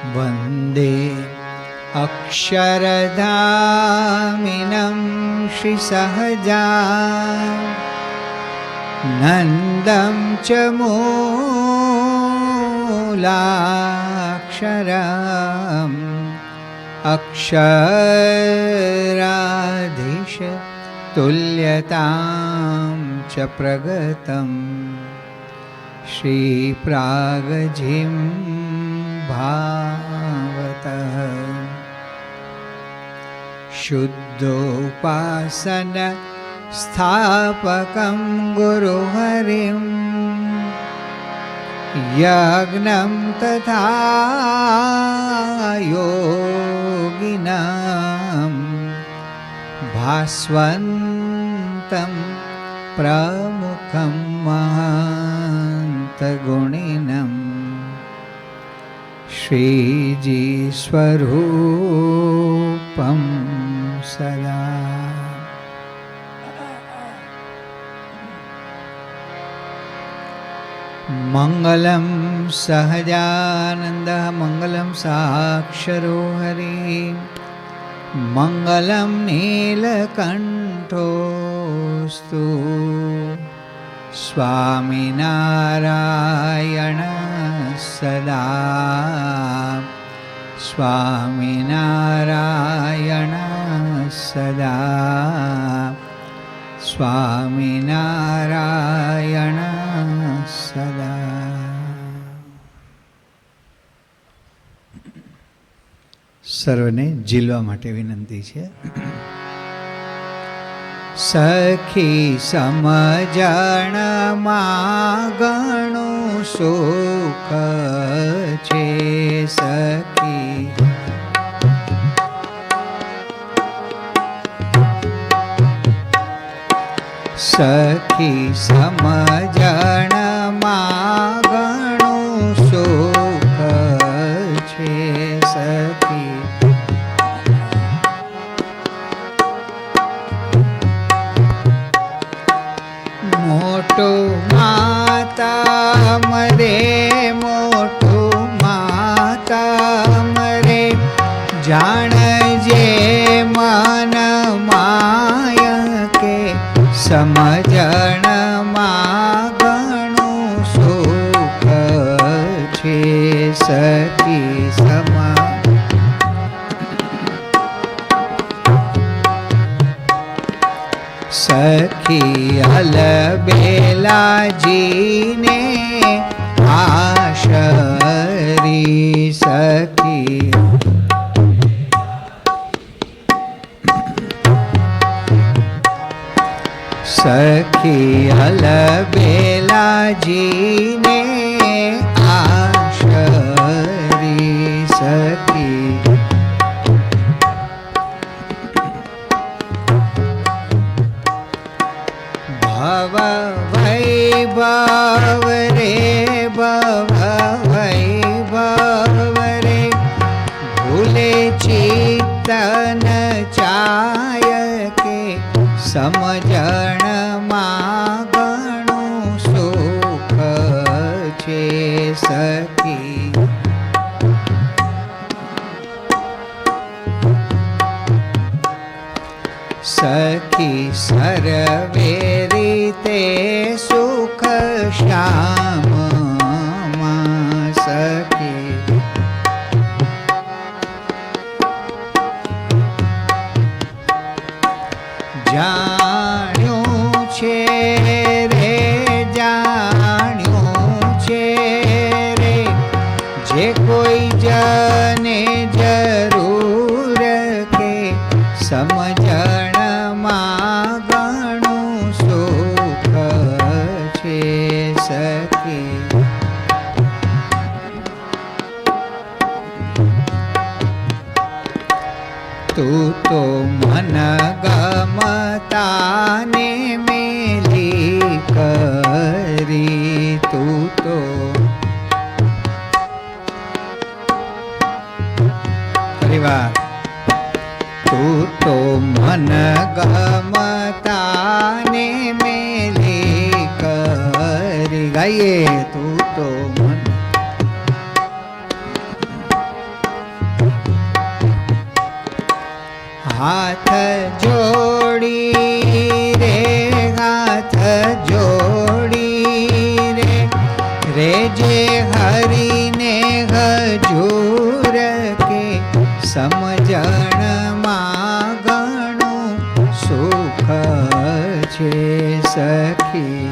વંદે અક્ષરધામિनं શ્રીસહજાનંદં ચ મૂલાક્ષરम् અક્ષરાધીશ તુલ્યતાં ચ પ્રગતम् શ્રીપ્રાગજીં ભાવતઃ શુદ્ધોપાસન સ્થાપકં ગુરુહરિં યજ્ઞં તથા યોગિનાં ભાસ્વન્तं પ્રમુખં મહાંતગુણિનં શ્રીજી સ્વરૂપં સદા. મંગલં સહજાનંદ મંગલં સાક્ષરો હરિ મંગલં નીલકંઠોસ્તુ સ્વામિનારાયણ સદા સ્વામિનારાયણ સદા સ્વામિનારાયણ સદા. સર્વને ઝીલવા માટે વિનંતી છે. સખી સમજણમાં ઘણું સુખ છે. સખી સખી સમજણમાં ઘણું સુખ છે. સખી મોટું માતા મરે મોટું માતા મરે જાણજે મન માય કે સમજણમાં ઘણું સુખ છે. સખી સખી હલબેલાજીને આશરી સખી સખી હલબેલાજીને આશરી સખી ભવ વૈભવ રે ભવ વૈભવ રે ભૂલે ચિત્તન ચાય કે સમજણમાં ઘણું સુખ છે. સખી સખી સર્વે રીતે સુખ શ્યામમાં સખી જાણ્યું છે રે જાણ્યું છે રે જે કોઈ જને જરૂર કે સમજણમાં ઘણું સુખ છે. સખી તું તો મન ગમતાને મેલી કરી તું તો પરિવાર તું તો મન ગમતાને મેલી કરી ગાઈએ તું તો મન હાથ જોડી રે હાથ જોડી રે રેજે હરીને હજૂર કે સમજણમાં ઘણું સુખ છે સખી.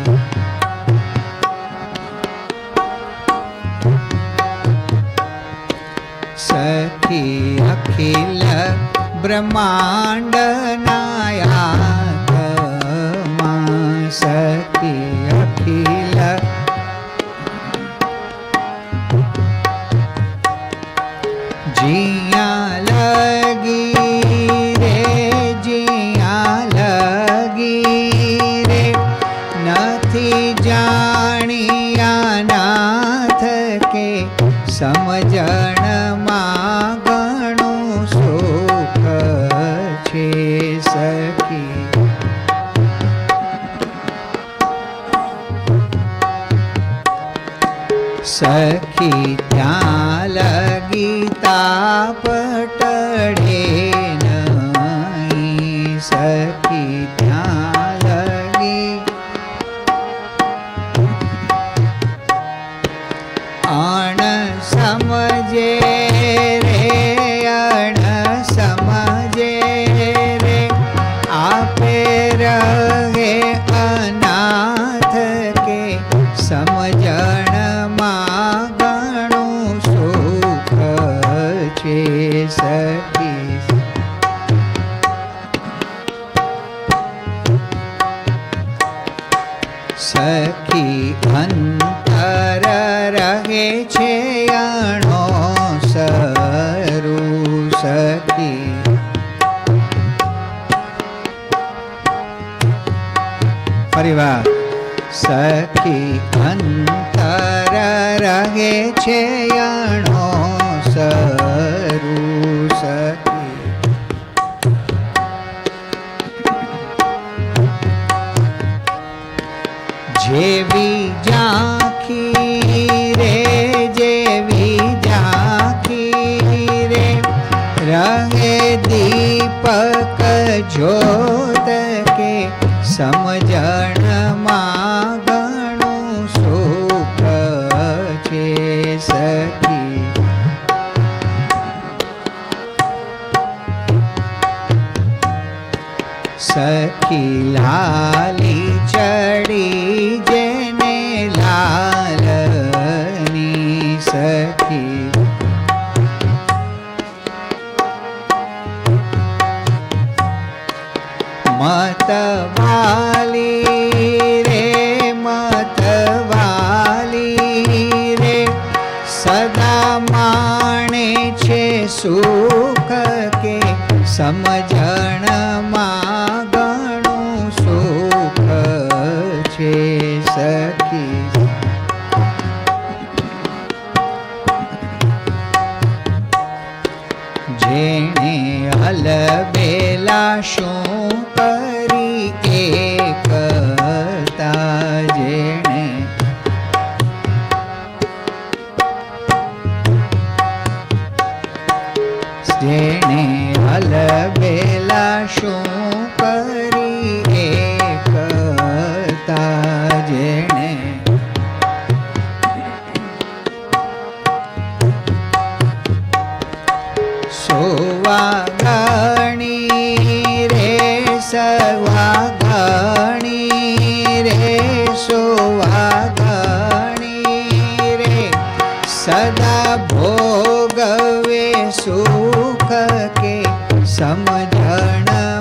સખી અખિલ બ્રહ્માંડ નાયાત્મા સખી અખિલ જીયા લગી રે જીયા લગી રે નથી જાણ્યા નાથ કે સમજણમાં ઘણું સુખ છે સખી. સખી ત્યાં લગી તાપ ટળે નહીં સખી ત્યાં લગી અણ સમજે રે અણ સમજે રે આપે રહે અનાથ કે સમજણમાં ઘણું સુખ છે સખી. સખી અંતર રહે છે અણો સરું સખી. પરિવાર સખી અંતર રહે છે અણો સરું સખી. જેવી ઝાંખી રે જેવી ઝાંખી રે રહે દીપક જ્યોત કે સમજણમાં ઘણું સુખ છે સખી. સખી લાલી ચડી જેને લાલની સખી. મતવાલી રે મતવાલી રે સદા માણે છે સુખ કે સમજણમાં ઘણું સુખ છે સખી. જેણે હલબેલા શું કરી એકતા જેણે જેણે હલબેલા શું કરી એકતા જેણે સોવાગણી રે સવાગણી રે સોવાગણી રે સદા ભોગવે સુખ કે સમજણમાં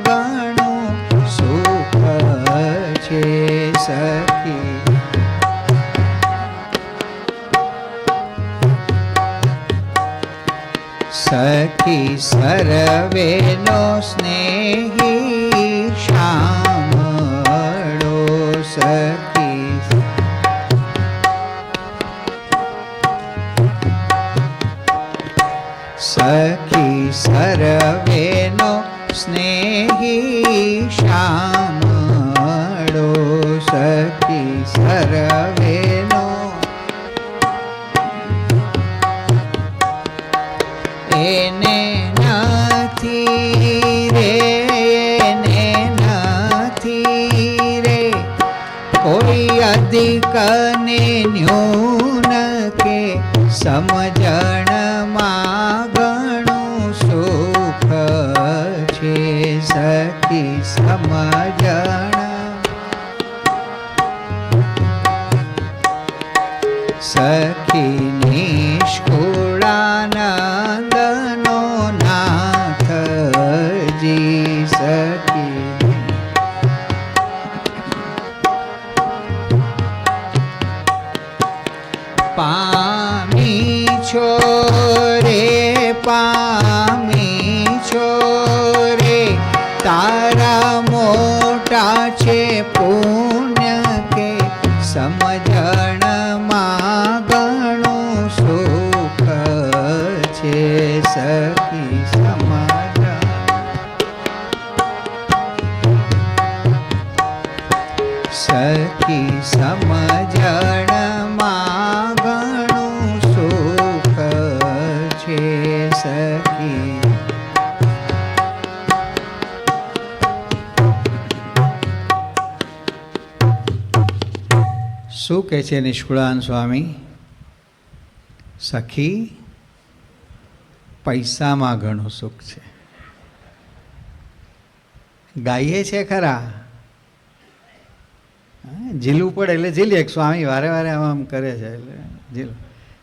ઘણું સુખ છે સખી. સખી સર્વેનો સ્નેહી શામળો સખી. સખી સર્વેનો સ્નેહી શામળો સખી સર્વેનો એને નથી અધિક ને ન્યૂન કે સમજણમાં ઘણું સુખ છે સખી સમજણ. સખી નિષ્કુળાનંદનો નાથજી સખી. પામી છો રે તારા મોટા છે પુણ્ય કે સમજણમાં ઘણું સુખ છે સખી સમજણ. સખી સમજણમાં ઘણું સુખ છે સખી. શું કહે છે નિષ્કુળાન સ્વામી? સખી પૈસામાં ઘણું સુખ છે. ગાઈએ છે ખરા, ઝીલવું પડે એટલે ઝીલીએ. સ્વામી વારે વારે આમ કરે છે એટલે ઝીલ.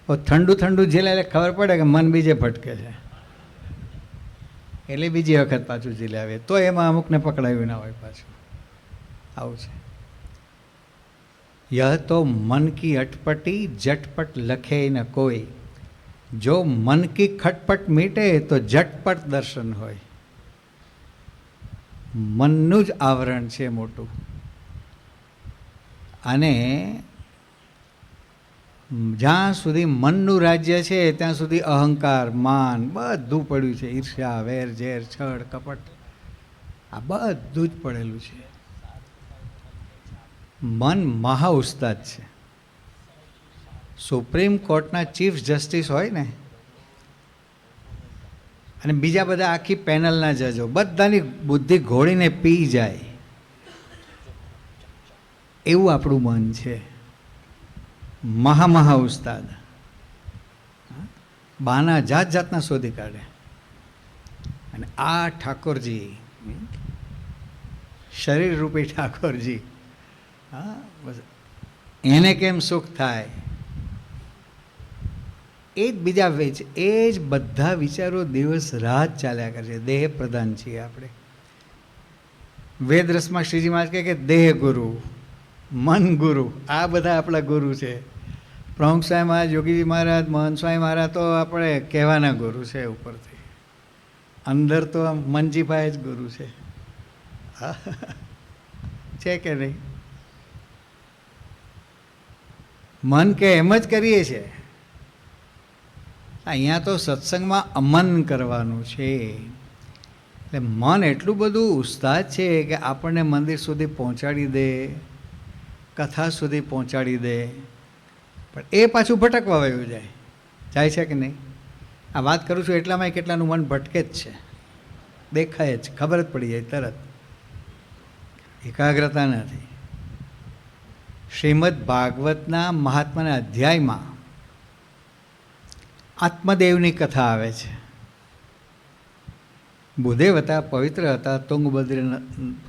ઠંડુ ઠંડુ ઝીલે એટલે ખબર પડે કે મન બીજે ભટકે છે એટલે બીજી વખત પાછું ઝીલાવે તો એમાં અમુકને પકડાયું ના હોય પાછું. આવું છે. यह तो मन की अटपटी झटपट लखे न कोई, जो मन की खटपट मीटे तो झटपट दर्शन होय. મનનું જ આવરણ છે મોટું. અને જ્યાં સુધી મનનું રાજ્ય છે ત્યાં સુધી અહંકાર, માન બધું પડ્યું છે. ઈર્ષ્યા, વેર ઝેર, છળ, કપટ આ બધું જ પડેલું છે. મન મહા ઉસ્તાદ છે. સુપ્રીમ કોર્ટના ચીફ જસ્ટિસ હોય ને અને બીજા બધા આખી પેનલના જજો બધાની બુદ્ધિ ઘોળીને પી જાય એવું આપણું મન છે. મહા ઉસ્તાદ. બાના જાત જાતના શોધી કાઢે. અને આ ઠાકોરજી, શરીર રૂપી ઠાકોરજી, હા બસ એને કેમ સુખ થાય એ જ બીજા વેચ એ જ બધા વિચારો દિવસ રાત ચાલ્યા કરે છે. દેહ પ્રધાન છીએ આપણે. વેદ રસમાં શ્રીજી મહારાજ કહે કે દેહ ગુરુ, મન ગુરુ, આ બધા આપણા ગુરુ છે. પ્રમુખ સ્વામી મહારાજ, યોગીજી મહારાજ, મહંત સ્વામી મહારાજ તો આપણે કહેવાના ગુરુ છે. ઉપરથી અંદર તો મનજીભાઈ જ ગુરુ છે. છે કે નહીં? મન કે એમ જ કરીએ છીએ. અહીંયા તો સત્સંગમાં અમન કરવાનું છે. એટલે મન એટલું બધું ઉસ્તાદ છે કે આપણને મંદિર સુધી પહોંચાડી દે, કથા સુધી પહોંચાડી દે, પણ એ પાછું ભટકવા વયું જાય છે કે નહીં? આ વાત કરું છું એટલામાં કેટલાનું મન ભટકે જ છે. દેખાય જ, ખબર જ પડી જાય તરત. એકાગ્રતા નથી. શ્રીમદ ભાગવતના મહાત્માના અધ્યાયમાં આત્મદેવની કથા આવે છે. બુદેવ હતા, પવિત્ર હતા.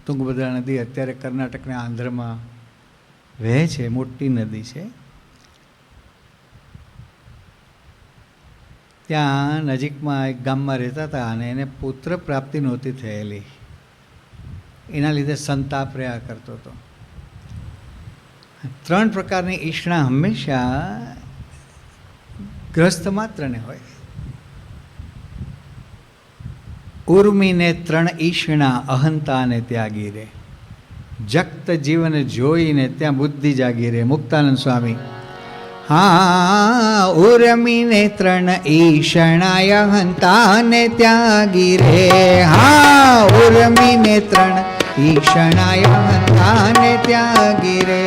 તુંગભદ્રા નદી અત્યારે કર્ણાટકના આંધ્રમાં વહે છે, મોટી નદી છે. ત્યાં નજીકમાં એક ગામમાં રહેતા હતા અને એને પુત્ર પ્રાપ્તિ નહોતી થયેલી. એના લીધે સંતાપ રહ્યા કરતો હતો. 3 પ્રકારની ઈચ્છા હંમેશા ગ્રસ્ત માત્રને હોય. ઉર્મિને 3 ઈષ્ણા અહંતાને ત્યાગી રે, જગત જીવન જોઈને ત્યાં બુદ્ધિ જાગી રે. મુક્તાનંદ સ્વામી. હા, ઉર્મિને 3 ઈષ્ણા અહંતાને ત્યાગી રે. હા, ઉર્મિને 3 ઈષ્ણા અહંતાને ત્યાગી રે.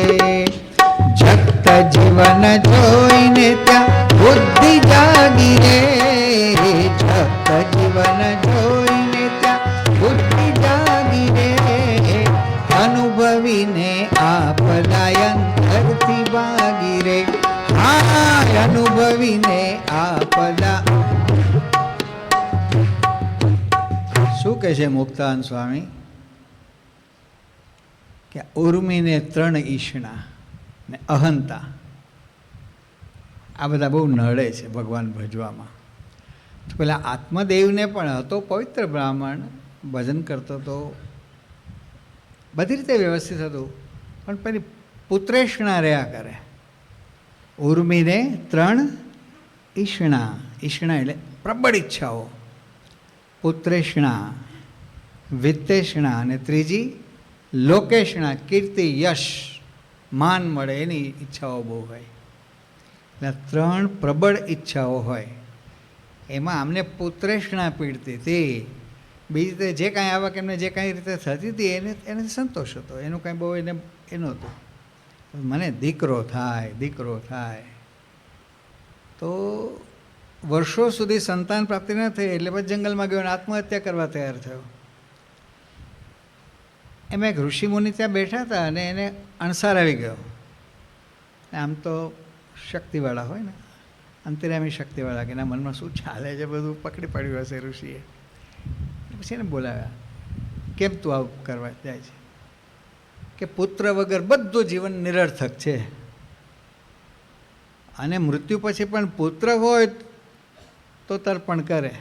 જગત જીવન જોઈને ત્યાં બુદ્ધિ જાગી રે. જગત જીવન જોઈને ત્યાં બુદ્ધિ જાગી રે. અનુભવીને આપદાયન કરતી કહે છે મુક્તાન સ્વામી કે ઉર્મિને 3 ઈષ્ણા ને અહંતા આ બધા બહુ નડે છે ભગવાન ભજવામાં. તો પેલા આત્મદેવને પણ હતો પવિત્ર બ્રાહ્મણ, ભજન કરતો હતો, બધી રીતે વ્યવસ્થિત હતું, પણ પેલી પુત્રેષ્ણા રહ્યા કરે. ઉર્મિને 3 ઈષ્ણા, ઈષ્ણા એટલે પ્રબળ ઈચ્છાઓ, પુત્રેષ્ણા, વિત્તેષ્ણા અને ત્રીજી લોકેષ્ણા, કીર્તિ, યશ, માન મળે એની ઈચ્છાઓ બહુ હોય. એટલે 3 પ્રબળ ઈચ્છાઓ હોય. એમાં અમને પુત્રેષ્ણા પીડતી હતી. બીજી રીતે જે કાંઈ આવક એમને જે કાંઈ રીતે થતી હતી એને સંતોષ હતો, એનું કાંઈ બહુ એને એ નહોતું. મને દીકરો થાય, દીકરો થાય. તો વર્ષો સુધી સંતાન પ્રાપ્તિ ન થઈ એટલે પછી જંગલમાં ગયો અને આત્મહત્યા કરવા તૈયાર થયો. એમાં એક ઋષિમુનિ ત્યાં બેઠા હતા અને એને અણસાર આવી ગયો. આમ તો શક્તિવાળા હોય ને, અંતર્યામી શક્તિવાળા, કે એના મનમાં શું ચાલે છે બધું પકડી પડ્યું હશે ઋષિએ. પછી એને બોલાવ્યા, કેમ તું આવું કરવા જાય છે? કે પુત્ર વગર બધું જીવન નિરર્થક છે અને મૃત્યુ પછી પણ પુત્ર હોય તો તર્પણ કરે,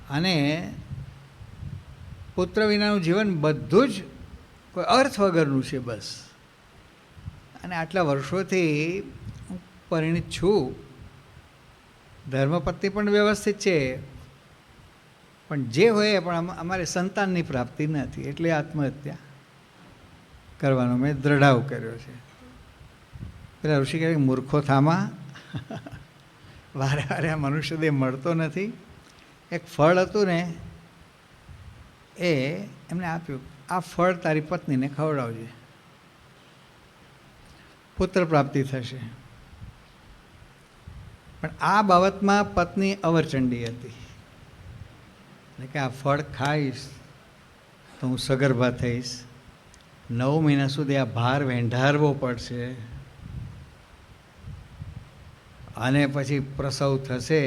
અને પુત્ર વિનાનું જીવન બધું જ કોઈ અર્થ વગરનું છે બસ. અને આટલા વર્ષોથી હું પરિણીત છું, ધર્મપત્ની પણ વ્યવસ્થિત છે, પણ જે હોય પણ અમારે સંતાનની પ્રાપ્તિ નથી, એટલે આત્મહત્યા કરવાનો મેં દ્રઢાવ કર્યો છે. પેલા ઋષિ કહે મૂર્ખો થામા, વારે વારે આ મનુષ્ય દેહ મળતો નથી. એક ફળ હતું ને એ એમને આપ્યું, આ ફળ તારી પત્નીને ખવડાવજે, પુત્ર પ્રાપ્તિ થશે. પણ આ બાબતમાં પત્ની અવરચંડી હતી, એટલે કે આ ફળ ખાઈશ તો હું સગર્ભા થઈશ, 9 મહિના સુધી આ ભાર વેંઢારવો પડશે, અને પછી પ્રસવ થશે,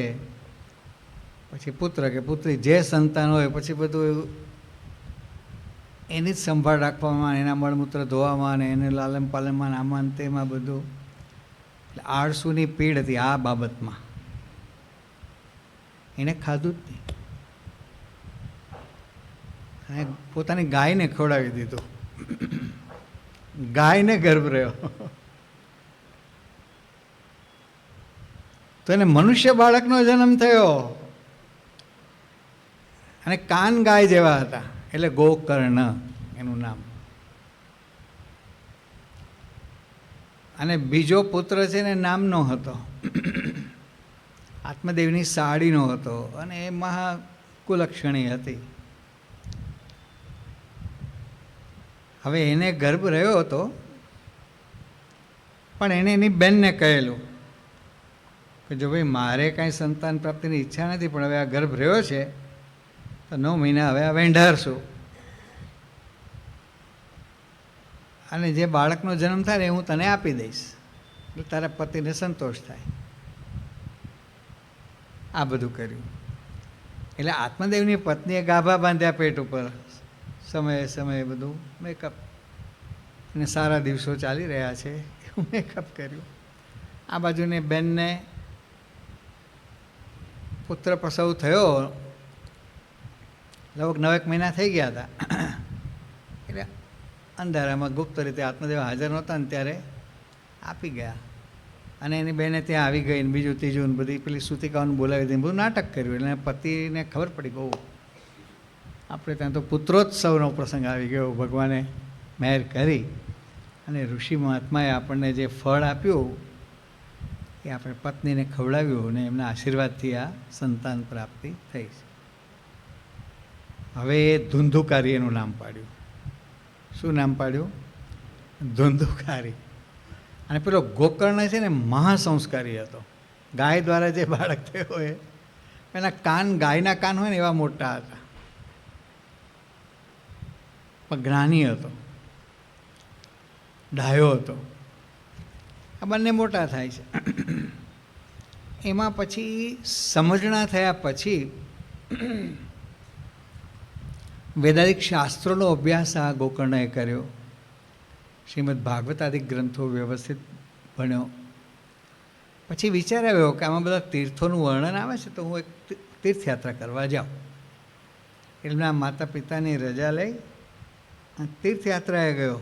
પછી પુત્ર કે પુત્રી જે સંતાન હોય પછી બધું એની જ સંભાળ રાખવામાં, એના મળમૂત્ર ધોવામાં અને એને લાલન પાલનમાં આમાં તેમાં બધું. એટલે આળસુની પીડ હતી આ બાબતમાં. એને ખાધું જ નહીં અને પોતાની ગાયને ખવડાવી દીધું. ગાયને ગર્ભ રહ્યો તો એને મનુષ્ય બાળકનો જન્મ થયો. અને કાન ગાય જેવા હતા, એટલે ગોકર્ણ એનું નામ. અને બીજો પુત્ર છે ને નામનો હતો, આત્મદેવની સાડીનો હતો, અને એ મહાકુલક્ષણી હતી. હવે એને ગર્ભ રહ્યો હતો, પણ એને એની બેનને કહેલું કે જો ભાઈ મારે કાંઈ સંતાન પ્રાપ્તિની ઈચ્છા નથી, પણ હવે આ ગર્ભ રહ્યો છે તો 9 મહિના હવે આ વેંઢારશું, અને જે બાળકનો જન્મ થાય ને એ હું તને આપી દઈશ, એટલે તારા પતિને સંતોષ થાય. આ બધું કર્યું. એટલે આત્મદેવની પત્નીએ ગાભા બાંધ્યા પેટ ઉપર, સમયે સમયે બધું મેકઅપ, અને સારા દિવસો ચાલી રહ્યા છે એવું મેકઅપ કર્યું. આ બાજુની બેનને પુત્ર પ્રસવ થયો, લગભગ 9 મહિના થઈ ગયા હતા. એટલે અંધારામાં ગુપ્ત રીતે આત્મદેવ હાજર નહોતા ને ત્યારે આપી ગયા, અને એની બહેને ત્યાં આવી ગઈ ને બીજું ત્રીજું ને બધી પેલી સૂતિકાઓને બોલાવી દઈને બધું નાટક કર્યું. એટલે પતિને ખબર પડી બહુ આપણે ત્યાં તો પુત્રોત્સવનો પ્રસંગ આવી ગયો. ભગવાને મહેર કરી અને ઋષિ મહાત્માએ આપણને જે ફળ આપ્યું એ આપણે પત્નીને ખવડાવ્યું, અને એમના આશીર્વાદથી આ સંતાન પ્રાપ્તિ થઈ છે. હવે એ ધુંધુકારી એનું નામ પાડ્યું. શું નામ પાડ્યું? ધુંધુકારી. અને પેલો ગોકર્ણ છે ને મહાસંસ્કારી હતો. ગાય દ્વારા જે બાળક થયો હોય એના કાન, ગાયના કાન હોય ને એવા મોટા હતા, પણ જ્ઞાની હતો, ડાયો હતો. આ બંને મોટા થાય છે. એમાં પછી સમજણા થયા પછી વેદાંતિક શાસ્ત્રોનો અભ્યાસ આ ગોકર્ણએ કર્યો. શ્રીમદ ભાગવતાદિક ગ્રંથો વ્યવસ્થિત ભણ્યો. પછી વિચાર આવ્યો કે આમાં બધા તીર્થોનું વર્ણન આવે છે, તો હું એક તીર્થયાત્રા કરવા જાઉં. એમના માતા પિતાની રજા લઈ તીર્થયાત્રાએ ગયો.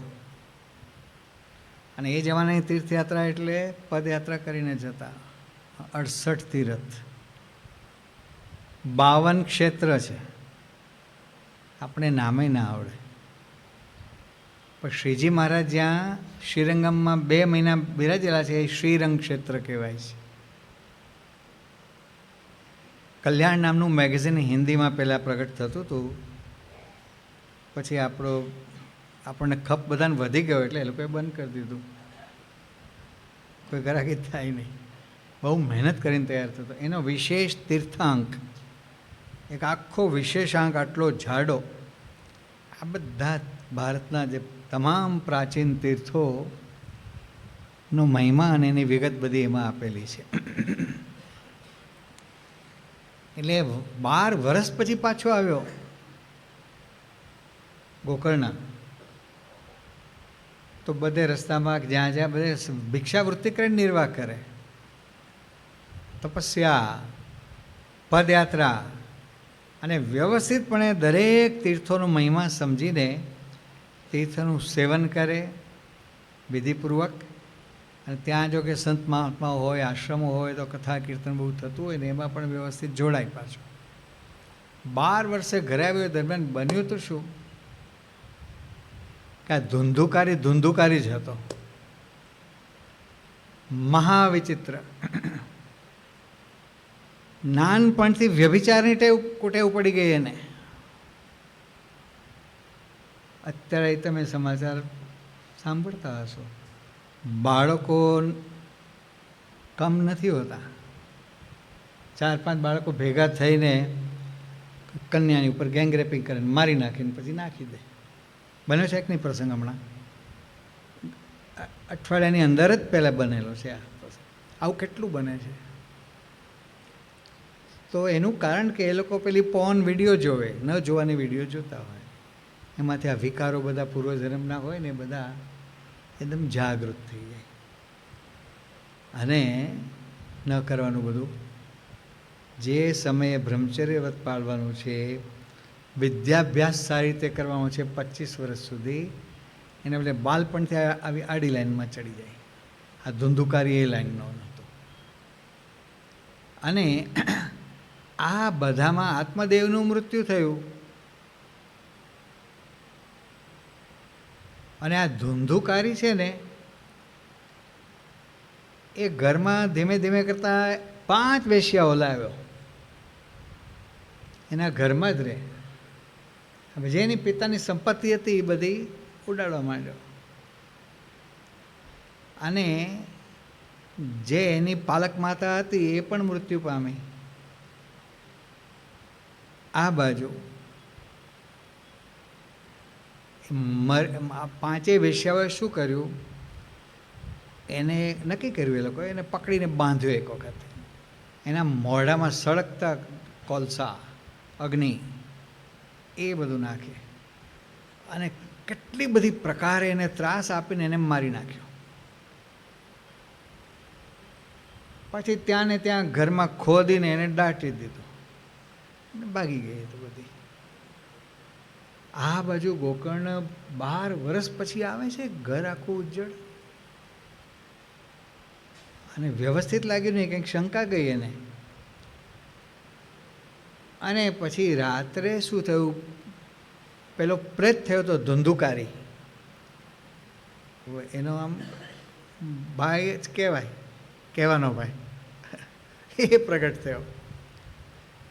અને એ જમાનાની તીર્થયાત્રા એટલે પદયાત્રા કરીને જતા. 68 તીર્થ, 52 ક્ષેત્ર છે. આપણે નામે ના આવડે. પણ શ્રીજી મહારાજ જ્યાં શ્રીરંગમમાં 2 મહિના બિરાજેલા છે એ શ્રીરંગ ક્ષેત્ર કહેવાય છે. કલ્યાણ નામનું મેગેઝિન હિન્દીમાં પહેલાં પ્રગટ થતું હતું. પછી આપણને ખપ બધાને વધી ગયો એટલે એ લોકોએ બંધ કરી દીધું. કોઈ ગ્રાહકી થાય નહીં. બહુ મહેનત કરીને તૈયાર થતો. એનો વિશેષ તીર્થાંક, એક આખો વિશેષાંક આટલો જાડો, આ બધા ભારતના જે તમામ પ્રાચીન તીર્થોનો મહિમા અને એની વિગત બધી એમાં આપેલી છે. એટલે 12 વર્ષ પછી પાછો આવ્યો ગોકર્ણ. તો બધે રસ્તામાં જ્યાં જ્યાં બધે ભિક્ષાવૃત્તિ કરીને નિર્વાહ કરે. તપસ્યા, પદયાત્રા અને વ્યવસ્થિતપણે દરેક તીર્થોનો મહિમા સમજીને તીર્થનું સેવન કરે વિધિપૂર્વક. અને ત્યાં જો કે સંત મહાત્માઓ હોય, આશ્રમો હોય તો કથા કીર્તન બહુ થતું હોય ને એમાં પણ વ્યવસ્થિત જોડાય પાછો. 12 વર્ષે ઘરે આવ્યો દરમિયાન બન્યું તો શું કે આ ધુંધુકારી જ હતો. મહાવિચિત્ર. નાનપણથી વ્યભિચારની ટેવ પડી ગઈ એને. અત્યારે તમે સમાચાર સાંભળતા હશો, બાળકો કમ નથી હોતા. 4-5 બાળકો ભેગા થઈને કન્યાની ઉપર ગેંગરેપિંગ કરીને મારી નાખીને પછી નાખી દે. બન્યો છે એક નહીં પ્રસંગ હમણાં, અઠવાડિયાની અંદર જ પહેલાં બનેલો છે આ પ્રસંગ. આવું કેટલું બને છે? તો એનું કારણ કે એ લોકો પેલી પોર્ન વિડીયો જોવે, ન જોવાની વિડીયો જોતા હોય. એમાંથી આ વિકારો બધા પૂર્વજન્મના હોય ને બધા એકદમ જાગૃત થઈ જાય. અને ન કરવાનું બધું. જે સમયે બ્રહ્મચર્ય વ્રત પાળવાનું છે, વિદ્યાભ્યાસ સારી રીતે કરવાનો છે 25 વર્ષ સુધી, એને બદલે બાળપણથી આવી આડી લાઈનમાં ચડી જાય. આ ધુંધુકારી એ લાઈનનો નહોતો. અને આ બધામાં આત્મદેવનું મૃત્યુ થયું. અને આ ધુંધુકારી છે ને એ ઘરમાં ધીમે ધીમે કરતાં 5 વેશ્યાઓ લાવ્યો. એના ઘરમાં જ રહે. હવે જેની પિતાની સંપત્તિ હતી એ બધી ઉડાડવા માંડ્યો. અને જે એની પાલક માતા હતી એ પણ મૃત્યુ પામી. આ બાજુ 5 વેશ્યાઓએ શું કર્યું, એને નક્કી કર્યું, એ લોકોએ એને પકડીને બાંધ્યો એક વખત. એના મોઢામાં સળગતા કોલસા, અગ્નિ એ બધું નાખે અને કેટલી બધી પ્રકારે એને ત્રાસ આપીને એને મારી નાખ્યો. પછી ત્યાં ને ત્યાં ઘરમાં ખોદીને એને દાટી દીધો. ભાગી ગઈ તો બધી. આ બાજુ ગોકર્ણ 12 વર્ષ પછી આવે છે, ઘર આખું ઉજ્જળ. અને વ્યવસ્થિત લાગ્યું નહીં, કંઈક શંકા ગઈ એને. અને પછી રાત્રે શું થયું, પેલો પ્રેત થયો તો ધુંધુકારી. એનો આમ ભાઈ જ કહેવાય, કહેવાનો ભાઈ. એ પ્રગટ થયો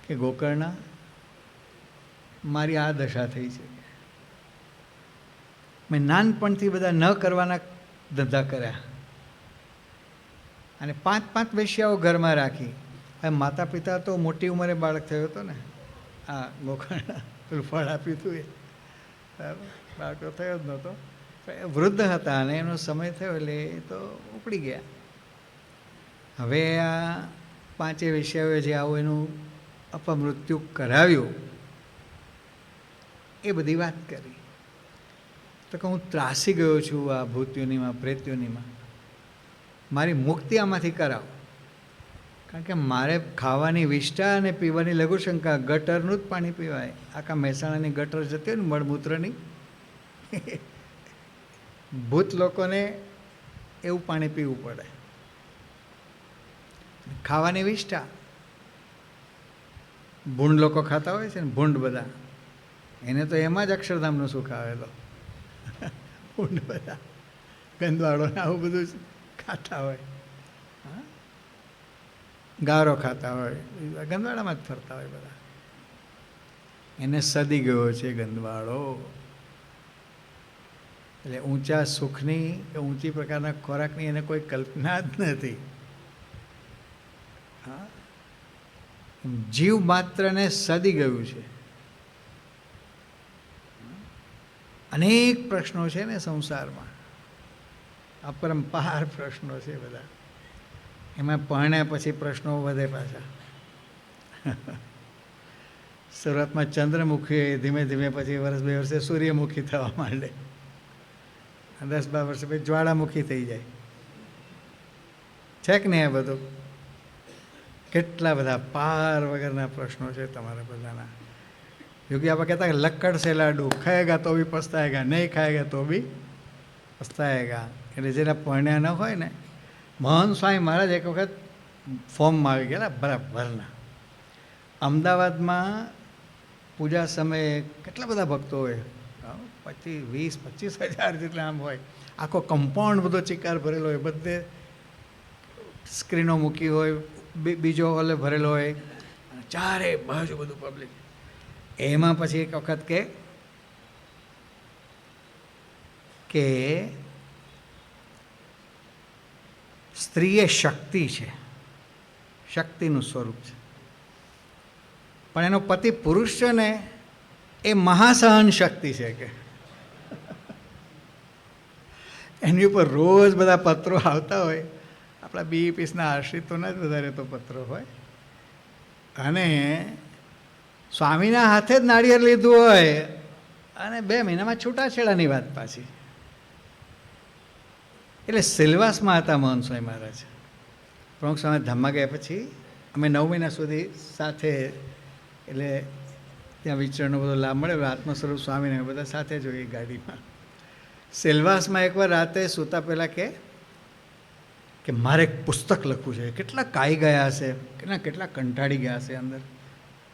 કે ગોકર્ણ મારી આ દશા થઈ છે. મેં નાનપણથી બધા ન કરવાના ધંધા કર્યા અને 5 વેશ્યાઓ ઘરમાં રાખી. હવે માતા પિતા તો મોટી ઉંમરે બાળક થયો હતો ને, આ ગોકર્ણ પેલું ફળ આપ્યું હતું એ બાળક તો થયો જ નહોતો, વૃદ્ધ હતા અને એનો સમય થયો એટલે એ તો ઉપડી ગયા. હવે આ પાંચે વિષયોએ જે આવું એનું અપમૃત્યુ કરાવ્યું એ બધી વાત કરી. તો કે હું ત્રાસી ગયો છું આ ભૂતયોનીમાં, પ્રેતયોનીમાં, મારી મુક્તિ આમાંથી કરાવો. કારણ કે મારે ખાવાની વિષ્ઠા અને પીવાની લઘુશંકા, ગટરનું જ પાણી પીવાય. આખા મહેસાણાની ગટર જતી હોય ને મળમૂત્રની, ભૂત લોકોને એવું પાણી પીવું પડે. ખાવાની વિષ્ઠા ભૂંડ લોકો ખાતા હોય છે ને, ભૂંડ બધા, એને તો એમાં જ અક્ષરધામનો સુખ આવેલો. ભૂંડ બધા ગંદવાળો ને આવું બધું ખાતા હોય, ગારો ખાતા હોય, ગંદવાડામાં જ ફરતા હોય બધા. એને સદી ગયો છે ગંદવાળો. એટલે ઊંચા સુખની કે ઊંચી પ્રકારના ખોરાકની એને કોઈ કલ્પના જ નથી. હા, જીવ માત્રને સદી ગયું છે. અનેક પ્રશ્નો છે ને સંસારમાં, અપરંપાર પ્રશ્નો છે બધા. એમાં પરણ્યા પછી પ્રશ્નો વધે પાછા. શરૂઆતમાં ચંદ્રમુખી, ધીમે ધીમે પછી વર્ષ બે વર્ષે સૂર્યમુખી થવા માંડે, 10-12 વર્ષે પછી જ્વાળામુખી થઈ જાય. છે કે નહીં? આ બધું કેટલા બધા પાર વગરના પ્રશ્નો છે તમારા બધાના. યોગી આપણે કહેતા કે લક્કડ સે લાડુ, ખાએગા તો બી પસ્તાએગા, નહીં ખાએગા તો બી પસ્તાએગા. એટલે જેના પરણ્યા ન હોય ને, મહંત સ્વામી મહારાજ એક વખત ફોર્મમાં આવી ગયેલા બરાબરના. અમદાવાદમાં પૂજા સમયે કેટલા બધા ભક્તો હોય, 20-25 હજાર જેટલા આમ હોય. આખો કમ્પાઉન્ડ બધો ચિકાર ભરેલો હોય, બધે સ્ક્રીનો મૂકી હોય, બીજો હોલે ભરેલો હોય, અને ચારે બાજુ બધું પબ્લિક. એમાં પછી એક વખત કે સ્ત્રી એ શક્તિ છે, શક્તિનું સ્વરૂપ છે, પણ એનો પતિ પુરુષ છે ને એ મહાસહન શક્તિ છે. કે એની ઉપર રોજ બધા પત્રો આવતા હોય. આપણા બીઈપીસના આશ્રિતોના જ વધારે તો પત્રો હોય. અને સ્વામીના હાથે જ નાળિયેર લીધું હોય અને 2 મહિનામાં છૂટાછેડાની વાત પાછી. એટલે સિલવાસમાં હતા મહંત સ્વામી મહારાજ. પ્રમુખ સ્વામી ધામમાં ગયા પછી અમે 9 મહિના સુધી સાથે, એટલે ત્યાં વિચરણનો બધો લાભ મળે. આત્મ સ્વરૂપ સ્વામીને બધા સાથે જ હોય ગાડીમાં. સેલવાસમાં એકવાર રાતે સૂતા પહેલાં કે મારે એક પુસ્તક લખવું છે. કેટલા કાઈ ગયા હશે, કેટલા કંટાળી ગયા હશે અંદર.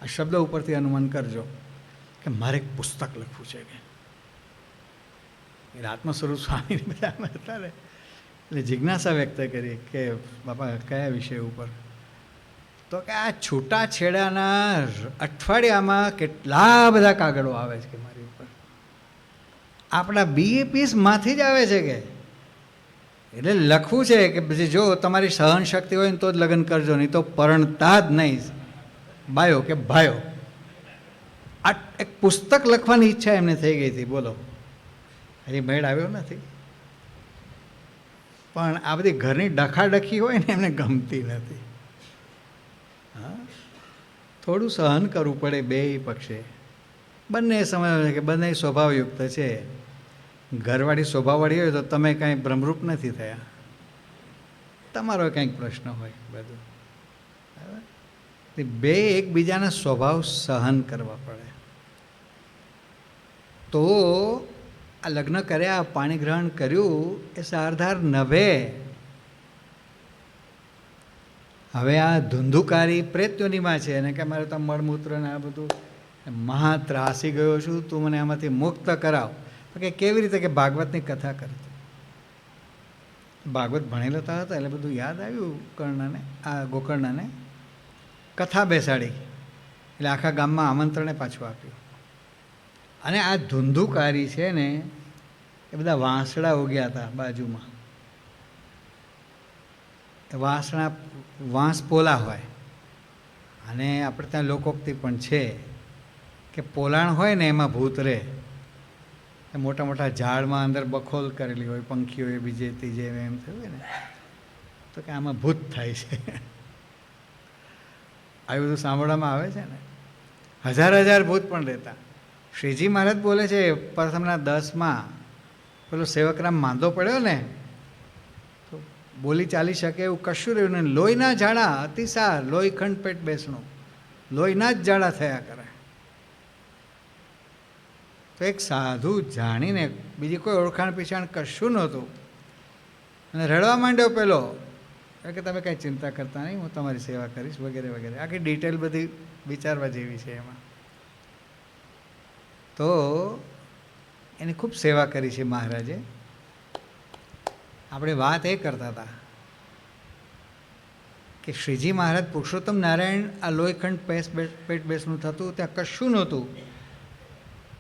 આ શબ્દ ઉપરથી અનુમાન કરજો કે મારે એક પુસ્તક લખવું છે. કે એટલે આત્મ સ્વરૂપ સ્વામીને બધા હતા ને, એટલે જિજ્ઞાસા વ્યક્ત કરી કે બાપા કયા વિષય ઉપર? તો કે આ છૂટાછેડાના અઠવાડિયામાં કેટલા બધા કાગળો આવે છે કે મારી ઉપર, આપણા બીએપીસમાંથી જ આવે છે. કે એટલે લખવું છે કે પછી જો તમારી સહન શક્તિ હોય ને તો જ લગ્ન કરજો, નહીં તો પરણતા જ નહીં બાયો કે ભાયો. આ એક પુસ્તક લખવાની ઈચ્છા એમને થઈ ગઈ હતી. બોલો, હજી મેળ આવ્યો નથી. પણ આ બધી ઘરની ડખાડખી હોય ને એમને ગમતી નથી. હા, થોડું સહન કરવું પડે બેય પક્ષે. બંને સમજ કે બંને સ્વભાવયુક્ત છે. ઘરવાળી સ્વભાવવાળી હોય તો તમે કાંઈ ભ્રમરૂપ નથી થયા, તમારો કંઈક પ્રશ્ન હોય બધું. બરાબર, બે એકબીજાના સ્વભાવ સહન કરવા પડે. તો આ લગ્ન કર્યા, પાણી ગ્રહણ કર્યું, એ સારધાર નભે. હવે આ ધુંધુકારી પ્રેત્યોનીમાં છે અને કે મારે તો મળમૂત્ર ને આ બધું મહા ત્રાસી ગયો છું, તું મને આમાંથી મુક્ત કરાવ. કે કેવી રીતે? કે ભાગવતની કથા કરતો. ભાગવત ભણેલા હતા એટલે બધું યાદ આવ્યું કર્ણને, આ ગોકર્ણને. કથા બેસાડી એટલે આખા ગામમાં આમંત્રણે પાછું આપ્યું. અને આ ધુંધુકારી છે ને એ બધા વાંસડા ઉગ્યા હતા બાજુમાં. વાંસ પોલા હોય, અને આપણે ત્યાં લોકોક્તિ પણ છે કે પોલાણ હોય ને એમાં ભૂત રહે. મોટા મોટા ઝાડમાં અંદર બખોલ કરેલી હોય, પંખીઓએ બીજે ત્રીજે એમ થયું હોય ને, તો કે આમાં ભૂત થાય છે. આ બધું સાંભળવામાં આવે છે ને. હજાર હજાર ભૂત પણ રહેતા. શ્રીજી મહારાજ બોલે છે પ્રથમના 10માં પેલો સેવકરામ માંદો પડ્યો ને, તો બોલી ચાલી શકે એવું કશું રહ્યું ને. લોહીના ઝાડા અતિસાર, લોહી ખંડ પેટ બેસણું, લોહીના જ ઝાડા થયા કરે. તો એક સાધુ જાણીને, બીજી કોઈ ઓળખાણ પીછાણ કશું નહોતું, અને રડવા માંડ્યો પેલો કે તમે કાંઈ ચિંતા કરતા નહીં, હું તમારી સેવા કરીશ વગેરે વગેરે. આખી ડિટેલ બધી વિચારવા જેવી છે એમાં. તો એની ખૂબ સેવા કરી છે મહારાજે. આપણે વાત એ કરતા હતા કે શ્રીજી મહારાજ પુરુષોત્તમ નારાયણ આ લોહીખંડ પેટ બેસનું થતું, ત્યાં કશું નહોતું.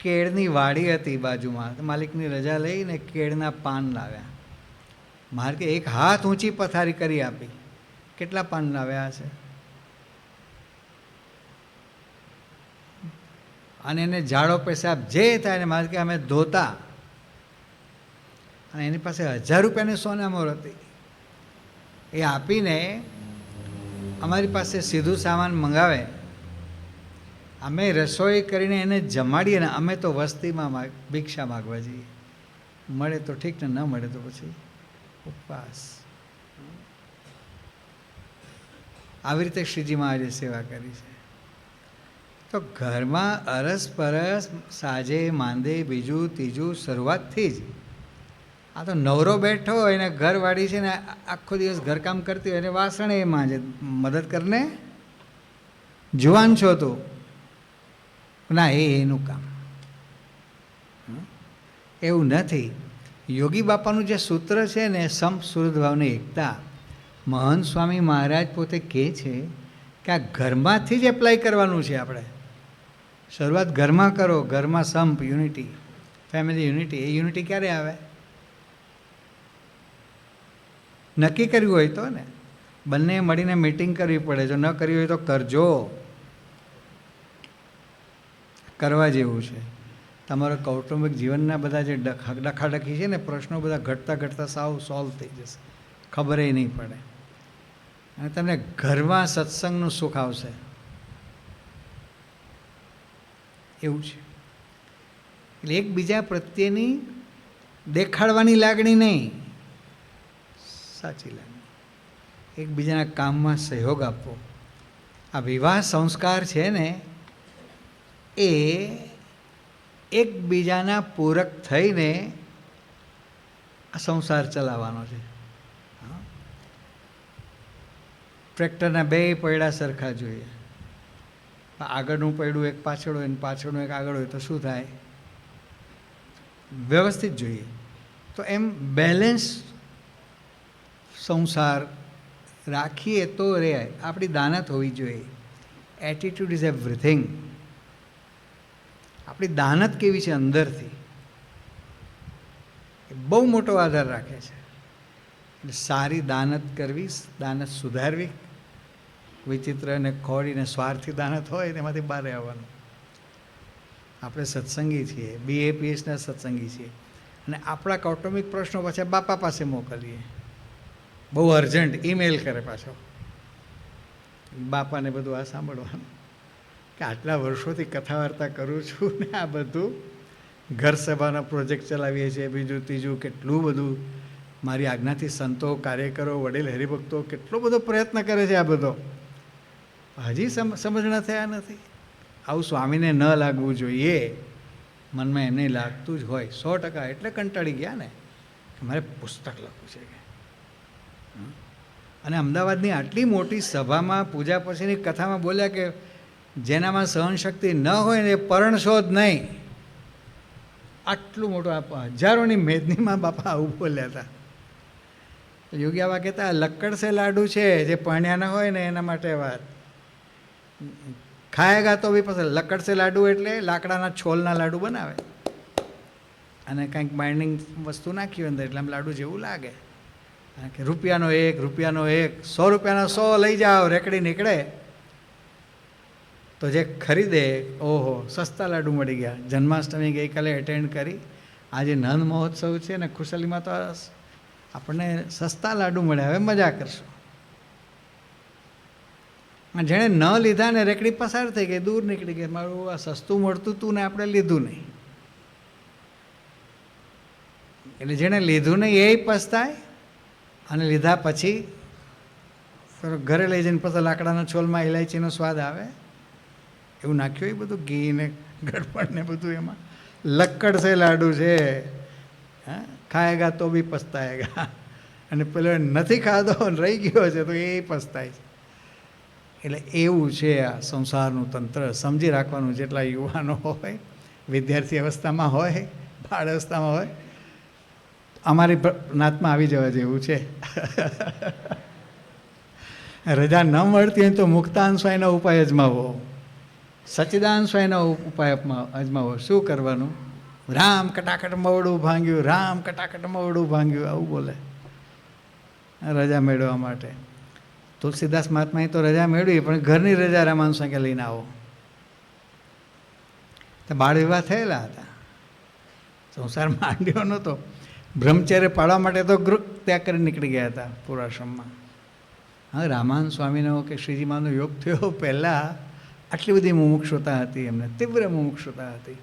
કેળની વાડી હતી બાજુમાં, માલિકની રજા લઈને કેળના પાન લાવ્યા. મારે કે એક હાથ ઊંચી પથારી કરી આપી. કેટલા પાન લાવ્યા હશે? અને એને ઝાડો પેશાબ જે થાય એને મારે કે અમે ધોતા. અને એની પાસે 1000 રૂપિયાની સોનામોર હતી. એ આપીને અમારી પાસે સીધું સામાન મંગાવે, અમે રસોઈ કરીને એને જમાડીએ ને અમે તો વસ્તીમાં ભિક્ષા માગવા જઈએ. મળે તો ઠીક ને, ન મળે તો પછી ઉપવાસ. આવી રીતે શ્રીજી મહારાજે સેવા કરી છે. તો ઘરમાં અરસપરસ સાજે માંદે બીજું ત્રીજું શરૂઆતથી જ. આ તો નવરો બેઠો હોય ને ઘરવાળી છે ને આખો દિવસ ઘરકામ કરતી હોય, એને વાસણ એ માંજે, મદદ કરને, જુવાન છો તું ના, એનું કામ. એવું નથી. યોગી બાપાનું જે સૂત્ર છે ને, સંપ સુરત ભાવની એકતા, મહંત સ્વામી મહારાજ પોતે કહે છે કે આ ઘરમાંથી જ એપ્લાય કરવાનું છે. આપણે શરૂઆત ઘરમાં કરો, ઘરમાં સંપ, યુનિટી, ફેમિલી યુનિટી. એ યુનિટી ક્યારે આવે? નક્કી કર્યું હોય તો ને. બંને મળીને મીટિંગ કરવી પડે. જો ન કરવી હોય તો કરજો, કરવા જેવું છે. તમારો કૌટુંબિક જીવનના બધા જે ડખાડખી છે ને, પ્રશ્નો બધા ઘટતા ઘટતા સાવ સોલ્વ થઈ જશે, ખબર નહીં પડે. અને તમને ઘરમાં સત્સંગનું સુખ આવશે. એવું છે. એટલે એકબીજા પ્રત્યેની દેખાડવાની લાગણી નહીં, સાચી લાગણી. એકબીજાના કામમાં સહયોગ આપવો. આ વિવાહ સંસ્કાર છે ને, એ એકબીજાના પૂરક થઈને આ સંસાર ચલાવવાનો છે. ટ્રેક્ટરના 2 પૈડા સરખા જોઈએ. આગળનું પૈડું એક પાછળ હોય ને પાછળનું એક આગળ હોય તો શું થાય? વ્યવસ્થિત જોઈએ. તો એમ બેલેન્સ સંસાર રાખીએ તો રહે. આપણી દાનત હોવી જોઈએ. Attitude is everything. આપણી દાનત કેવી છે અંદરથી, એ બહુ મોટો આધાર રાખે છે. એટલે સારી દાનત કરવી, દાનત સુધારવી. વિચિત્ર અને ખોડી ને સ્વાર્થી દાનત હોય તેમાંથી બહાર આવવાનું. આપણે સત્સંગી છીએ, BAPSના સત્સંગી છીએ, અને આપણા કૌટુંબિક પ્રશ્નો પાછા બાપા પાસે મોકલીએ. બહુ અર્જન્ટ ઈમેલ કરે પાછો, બાપાને બધું આ સાંભળવાનું કે આટલા વર્ષોથી કથા વાર્તા કરું છું ને આ બધું ઘર સભાનો પ્રોજેક્ટ ચલાવીએ છીએ, બીજું ત્રીજું કેટલું બધું મારી આજ્ઞાથી સંતો, કાર્યકરો, વડીલ હરિભક્તો કેટલો બધો પ્રયત્ન કરે છે. આ બધો હજી સમજણા થયા નથી. આવું સ્વામીને ન લાગવું જોઈએ. મનમાં એમને લાગતું જ હોય 100%. એટલે કંટાળી ગયા ને કે મારે પુસ્તક લખવું છે. અને અમદાવાદની આટલી મોટી સભામાં પૂજા પછીની કથામાં બોલ્યા કે જેનામાં સહનશક્તિ ન હોય ને એ પરણશો જ નહીં. આટલું મોટું હજારોની મેદનીમાં બાપા આવું બોલ્યા હતા. યોગી આવા કહેતા લક્કડ સે લાડુ છે, જે પરણ્યા ના હોય ને એના માટે વાત. ખાયેગા તો બી પછી લક્કડ સે લાડુ એટલે લાકડાના છોલના લાડુ બનાવે અને કંઈક બાઇન્ડિંગ વસ્તુ નાખી અંદર, એટલે આમ લાડુ જેવું લાગે. કે રૂપિયાનો 1, રૂપિયાનો 1, 100 રૂપિયાનો 100 લઈ જાઓ, રેકડી નીકળે. તો જે ખરીદે, ઓહો સસ્તા લાડુ મળી ગયા. જન્માષ્ટમી ગઈકાલે એટેન્ડ કરી. આજે નંદ મહોત્સવ છે ને ખુશાલીમાં તો આપણને સસ્તા લાડુ મળે. હવે મજા કરશું. જેણે ન લીધા ને રેકડી પસાર થઈ ગઈ, દૂર નીકળી ગઈ, મારું આ સસ્તું મળતું હતું ને આપણે લીધું નહીં. એટલે જેણે લીધું નહીં એ પસ્તાય, અને લીધા પછી ઘરે લઈ જઈને પછી લાકડાના છોલમાં ઇલાયચીનો સ્વાદ આવે એવું નાખ્યું, એ બધું ઘી ને ગળપણ ને બધું એમાં. લક્કડ છે લાડુ છે, હા, ખાએગા તો બી પસ્તાએગા. અને પેલો નથી ખાધો રહી ગયો છે તો એ પસ્તાય છે. એટલે એવું છે આ સંસારનું તંત્ર. સમજી રાખવાનું, જેટલા યુવાનો હોય, વિદ્યાર્થી અવસ્થામાં હોય, બાળ અવસ્થામાં હોય, અમારી નાતમાં આવી જવા જેવું છે. રજા ન મળતી હોય તો મુક્તાન સ્વયંનો ઉપાય અજમાવો, સચ્ચિદાન સ્વયંનો ઉપાય અજમાવો. શું કરવાનું? રામ કટાકટ મવડું ભાંગ્યું, રામ કટાકટ મવડું ભાંગ્યું, આવું બોલે રજા મેળવવા માટે. તુલસીદાસ મહાત્માએ તો રજા મેળવી, પણ ઘરની રજા રામાનુ સ્વામી લઈને આવો. તો બાળ વિવાહ થયેલા હતા, સંસાર માંડ્યો નહોતો. બ્રહ્મચર્ય પાળવા માટે તો ગૃહ ત્યાગ કરી નીકળી ગયા હતા પૂર્વાશ્રમમાં. હા, રામાનુ સ્વામીનો કે શ્રીજી મહારાજનો યોગ થયો પહેલાં આટલી બધી મુમુક્ષુતા હતી એમને, તીવ્ર મુમુક્ષુતા હતી.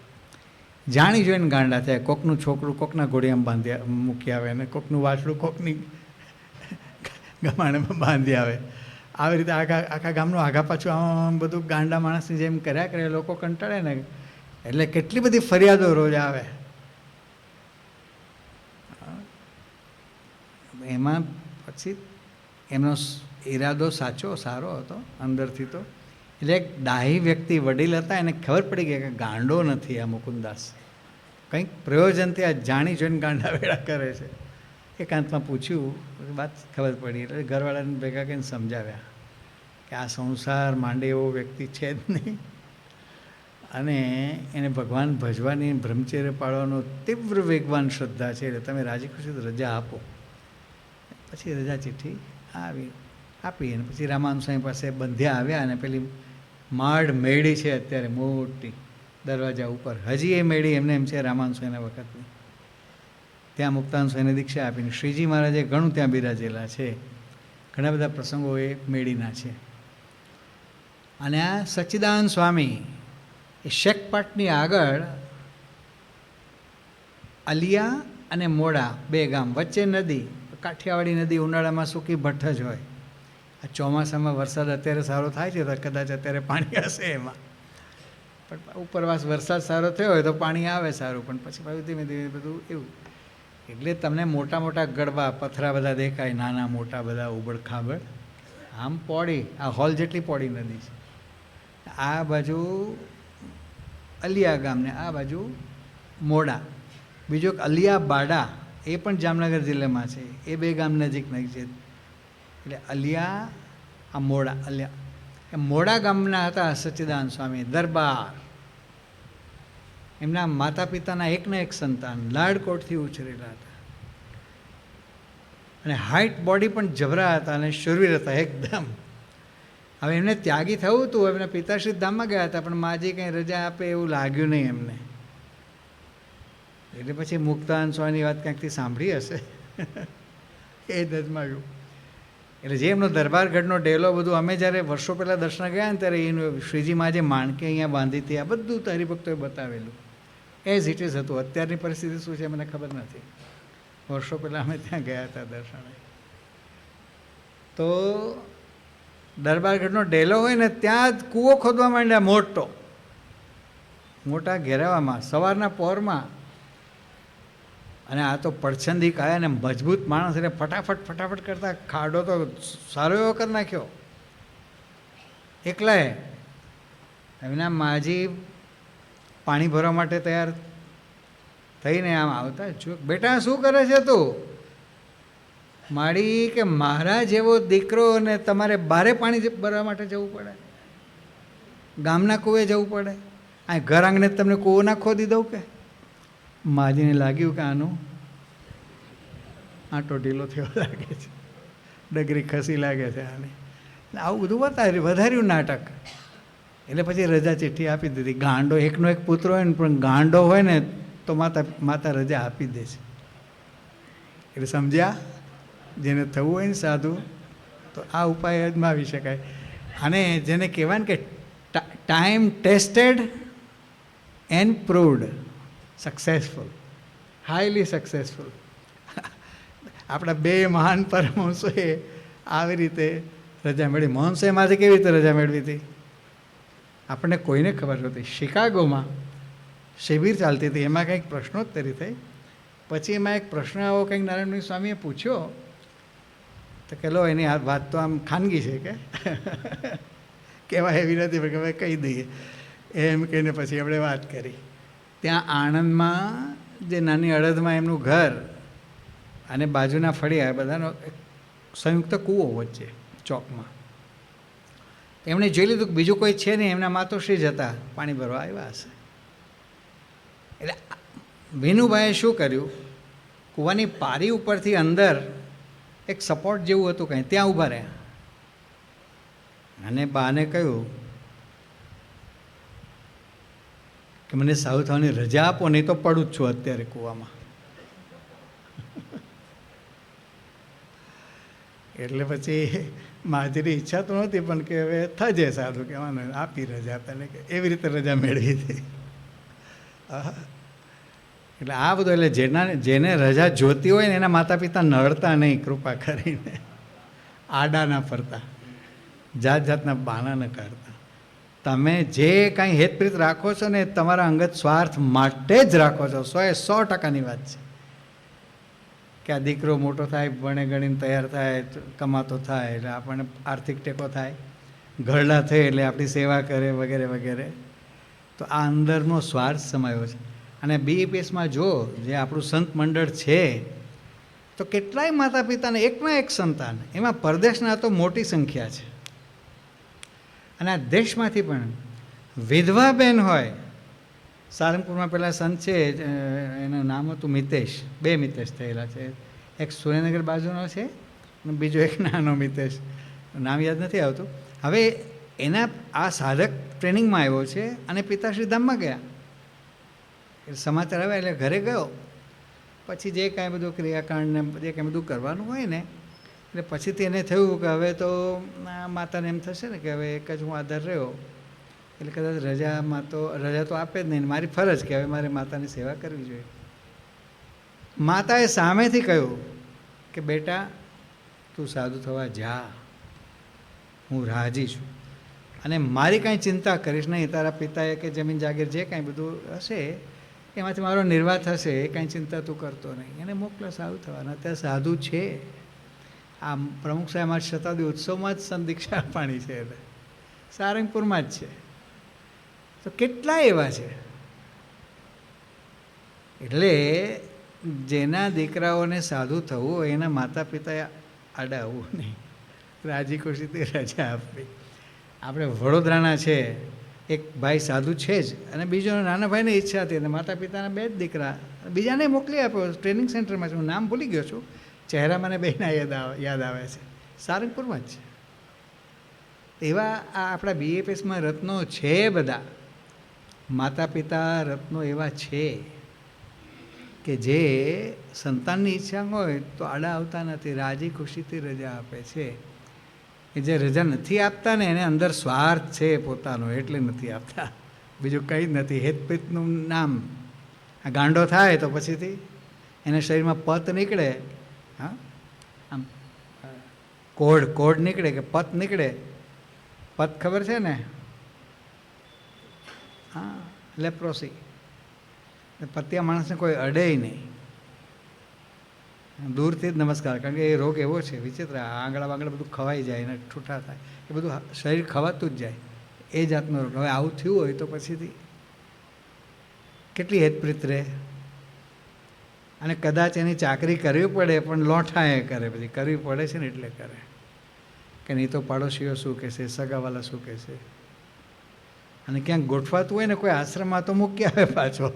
જાણી જોઈને ગાંડા થયા. કોકનું છોકરું કોકના ઘોડિયામાં મૂકી આવે, અને કોકનું વાછડું કોકની ગમાણમાં બાંધી આવે. આવી રીતે આખા ગામનું આગા પાછું આમ બધું ગાંડા માણસની જેમ કર્યા કરે. લોકો કંટાળે ને, એટલે કેટલી બધી ફરિયાદો રોજ આવે. એમાં પછી એમનો ઈરાદો સાચો સારો હતો અંદરથી તો. એટલે એક ડાહી વ્યક્તિ વડીલ હતા, એને ખબર પડી ગઈ કે ગાંડો નથી આ મુકુંદાસ, કંઈક પ્રયોજનથી આ જાણી જોઈને ગાંડા વેળા કરે છે. એકાંતમાં પૂછ્યું, વાત ખબર પડી. એટલે ઘરવાળાને ભેગા કરીને સમજાવ્યા કે આ સંસાર માંડે એવો વ્યક્તિ છે જ નહીં, અને એને ભગવાન ભજવાની, બ્રહ્મચર્ય પાળવાનો તીવ્ર વેગવાન શ્રદ્ધા છે, એટલે તમે રાજી ખુશી રજા આપો. પછી રજા ચિઠ્ઠી આપી, અને પછી રામાનુ સ્વામી પાસે બંધ્યા આવ્યા. અને પેલી માડ મેળી છે અત્યારે મોટી દરવાજા ઉપર, હજી એ મેળી એમને એમ છે રામાનુ સ્વામીના વખતની. ત્યાં મુક્તાનંદ સ્વામીને દીક્ષા આપીને શ્રીજી મહારાજે ઘણું ત્યાં બિરાજેલા છે. ઘણા બધા પ્રસંગો એ મેળીના છે. અને આ સચ્ચિદાનંદ સ્વામી એ શેકપાટની આગળ અલિયા અને મોડા બે ગામ વચ્ચે નદી, કાઠિયાવાડી નદી ઉનાળામાં સૂકી ભઠ્ઠ જ હોય. આ ચોમાસામાં વરસાદ અત્યારે સારો થાય છે તો કદાચ અત્યારે પાણી હશે એમાં, પણ ઉપરવાસ વરસાદ સારો થયો હોય તો પાણી આવે સારું, પણ પછી પાછું ધીમે ધીમે બધું એવું. એટલે તમને મોટા મોટા ગરબા પથરા બધા દેખાય, નાના મોટા બધા ઉબડ ખાબડ. આમ પોળી, આ હોલ જેટલી પોળી નદી છે. આ બાજુ અલિયા ગામને, આ બાજુ મોડા. બીજો અલિયા બાડા, એ પણ જામનગર જિલ્લામાં છે. એ બે ગામ નજીક નજીક છે. એટલે અલિયા, આ મોડા, અલિયા એ મોડા ગામના હતા સચ્ચિદાનંદ સ્વામી દરબાર. એમના માતા પિતાના એકના એક સંતાન, લાડકોટથી ઉછરેલા હતા. અને હાઇટ બોડી પણ જબરા હતા અને શૂરવીર હતા એકદમ. હવે એમને ત્યાગી થવું હતું, એમના પિતાશ્રી ધામમાં ગયા હતા, પણ માજી કંઈ રજા આપે એવું લાગ્યું નહીં એમને. એટલે પછી મુક્તાનંદ સ્વામીની વાત ક્યાંકથી સાંભળી હશે એ જ અજમાવ્યું. એટલે જે એમનો દરબારગઢનો ડેલો બધું, અમે જ્યારે વર્ષો પહેલાં દર્શન ગયા ને ત્યારે એનું શ્રીજીમાં જે માણકે અહીંયા બાંધી હતી, આ બધું તો હરિભક્તોએ બતાવેલું. એઝ ઇટ ઇઝ હતું. અત્યારની પરિસ્થિતિ શું છે મને ખબર નથી. વર્ષો પહેલાં અમે ત્યાં ગયા હતા દર્શને. તો દરબારગઢનો ડેલો હોય ને ત્યાં જ કૂવો ખોદવા માંડ્યા, મોટા ઘેરાવામાં, સવારના પહોરમાં. અને આ તો પડછંદી કાયા ને મજબૂત માણસ, એટલે ફટાફટ કરતા ખાડો તો સારો એવો કરી નાખ્યો એકલાએ. એમના માજી પાણી ભરવા માટે તૈયાર થઈને આમ આવતા, જો બેટા શું કરે છે તું? માડી કે મારા જેવો દીકરો ને તમારે બારે પાણી ભરવા માટે જવું પડે, ગામના કૂવે જવું પડે, આ ઘર આંગણે તમને કૂવો ના ખોદી દઉં કે? માજીને લાગ્યું કે આનો આંટો ઢીલો થયો લાગે છે, ડગરી ખસી લાગે છે આને. આવું બધું વધાર્યું નાટક. એટલે પછી રજા ચિઠ્ઠી આપી દીધી. ગાંડો એકનો એક પુત્ર હોય ને, પણ ગાંડો હોય ને તો માતા રજા આપી દે છે. એટલે સમજ્યા? જેને થવું હોય ને સાધુ, તો આ ઉપાય અજમાવી શકાય. અને જેને કહેવાય ને કે time tested and proved successful, highly successful. આપણા બે મહાન પરમહંસોએ આવી રીતે રજા મેળવી. મહંસોએમાંથી કેવી રીતે રજા મેળવી હતી આપણને કોઈને ખબર નહોતી. શિકાગોમાં શિબિર ચાલતી હતી, એમાં કંઈક પ્રશ્નોત્તરી થઈ. પછી એમાં એક પ્રશ્ન આવો કંઈક નારાયણ સ્વામીએ પૂછ્યો, તો કે લો એની આ વાત તો આમ ખાનગી છે કે કહેવાય એવી નથી, પણ હવે કહી દઈએ એમ કહીને પછી આપણે વાત કરી. ત્યાં આણંદમાં જે નાની અડદમાં એમનું ઘર અને બાજુના ફળિયા બધાનો સંયુક્ત કૂવો વચ્ચે ચોકમાં. એમણે જોઈ લીધું કે બીજું કોઈ છે નહીં, એમના માતોશ્રી જ હતા, પાણી ભરવા આવ્યા હશે. એટલે વિનુભાઈએ શું કર્યું, કૂવાની પારી ઉપરથી અંદર એક સપોર્ટ જેવું હતું કંઈ, ત્યાં ઊભા રહ્યા અને બાને કહ્યું કે મને સાઉથ આવવાની રજા આપો, નહીં તો પડું જ છું અત્યારે કૂવામાં. એટલે પછી માજરી ઈચ્છા તો નહોતી, પણ કે હવે થજે સારું કહેવાનું, આપી રજા તને, કે એવી રીતે રજા મેળવી હતી. એટલે આ બધું, એટલે જેને રજા જોતી હોય ને એના માતા પિતા નડતા નહીં, કૃપા કરીને આડા ના ફરતા, જાત જાતના બહાના ન કાઢતા. તમે જે કાંઈ હેતપ્રીત રાખો છો ને તમારા અંગત સ્વાર્થ માટે જ રાખો છો. 100% વાત છે કે આ દીકરો મોટો થાય, ભણે ગણીને તૈયાર થાય, કમાતો થાય એટલે આપણને આર્થિક ટેકો થાય, ઘરડા થાય એટલે આપણી સેવા કરે વગેરે વગેરે. તો આ અંદરનો સ્વાર્થ સમાયો છે. અને BAPSમાં જો જે આપણું સંત મંડળ છે, તો કેટલાય માતા પિતાને એકના એક સંતાન, એમાં પરદેશના તો મોટી સંખ્યા છે. અને આ દેશમાંથી પણ વિધવા બેન હોય. સારંગપુરમાં પેલા સંત છે, એનું નામ હતું મિતેશ, 2 મિતેશ થયેલા છે. એક સુરેન્દ્રનગર બાજુનો છે અને બીજો એક નાનો મિતેશ, નામ યાદ નથી આવતું હવે. એના આ સાધક ટ્રેનિંગમાં આવ્યો છે અને પિતાશ્રી ધામમાં ગયા. એટલે સમાચાર આવ્યા એટલે ઘરે ગયો. પછી જે કાંઈ બધું ક્રિયાકાંડ ને જે કાંઈ બધું કરવાનું હોય ને, એટલે પછીથી એને થયું કે હવે તો માતાને એમ થશે ને કે હવે એક જ હું આધાર રહ્યો, એટલે કદાચ રજા તો આપે જ નહીં, મારી ફરજ કે હવે મારે માતાની સેવા કરવી જોઈએ. માતાએ સામેથી કહ્યું કે બેટા તું સાધુ થવા જા, હું રાજી છું અને મારી કાંઈ ચિંતા કરીશ નહીં. તારા પિતાએ કે જમીન જાગીર જે કાંઈ બધું હશે એમાંથી મારો નિર્વાહ થશે, એ કાંઈ ચિંતા તું કરતો નહીં. એને મોકલો સાધુ થવાના. અત્યારે સાધુ છે. આ પ્રમુખ સાહેબ અમારા શતાબ્દી ઉત્સવમાં જ સંત દીક્ષા પાણી છે, એટલે સારંગપુરમાં જ છે. તો કેટલા એવા છે. એટલે જેના દીકરાઓને સાધુ થવું હોય એના માતા પિતાએ આડા આવવું નહીં, રાજી ખુશીથી રજા આપવી. આપણે વડોદરાના છે, એક ભાઈ સાધુ છે જ અને બીજો નાના ભાઈને ઈચ્છા હતી અને માતા પિતાના 2 જ દીકરા, બીજાને મોકલી આપ્યો ટ્રેનિંગ સેન્ટરમાં છે. હું નામ ભૂલી ગયો છું, ચહેરા મને બેના યાદ આવે છે, સારંગપુરમાં જ છે. એવા આ આપણા BAPSમાં રત્નો છે બધા. માતા પિતા રત્નો એવા છે કે જે સંતાનની ઈચ્છા હોય તો આડા આવતા નથી, રાજી ખુશીથી રજા આપે છે. એ જે રજા નથી આપતા ને એને અંદર સ્વાર્થ છે પોતાનો, એટલે નથી આપતા, બીજું કંઈ જ નથી. હેતપ્રીતનું નામ આ ગાંડો થાય તો પછીથી એના શરીરમાં પત નીકળે. હા, આમ કોડ નીકળે કે પત નીકળે. પત ખબર છે ને? હા, લેપ્રોસી. પત્યા માણસને કોઈ અડે નહીં, દૂરથી જ નમસ્કાર. કારણ કે એ રોગ એવો છે વિચિત્ર, આંગળા બાંગળા બધું ખવાઈ જાય અને ઠૂઠા થાય, એ બધું શરીર ખવાતું જ જાય, એ જાતનો રોગ. હવે આવું થયું હોય તો પછીથી કેટલી હેતપ્રીત રહે. અને કદાચ એની ચાકરી કરવી પડે પણ લોઠાએ કરે, પછી કરવી પડે છે ને એટલે કરે, કે નહીં તો પાડોશીઓ શું કહેશે, સગાવાલા શું કહેશે. અને ક્યાંક ગોઠવાતું હોય ને કોઈ આશ્રમમાં તો મૂકી આવે પાછો.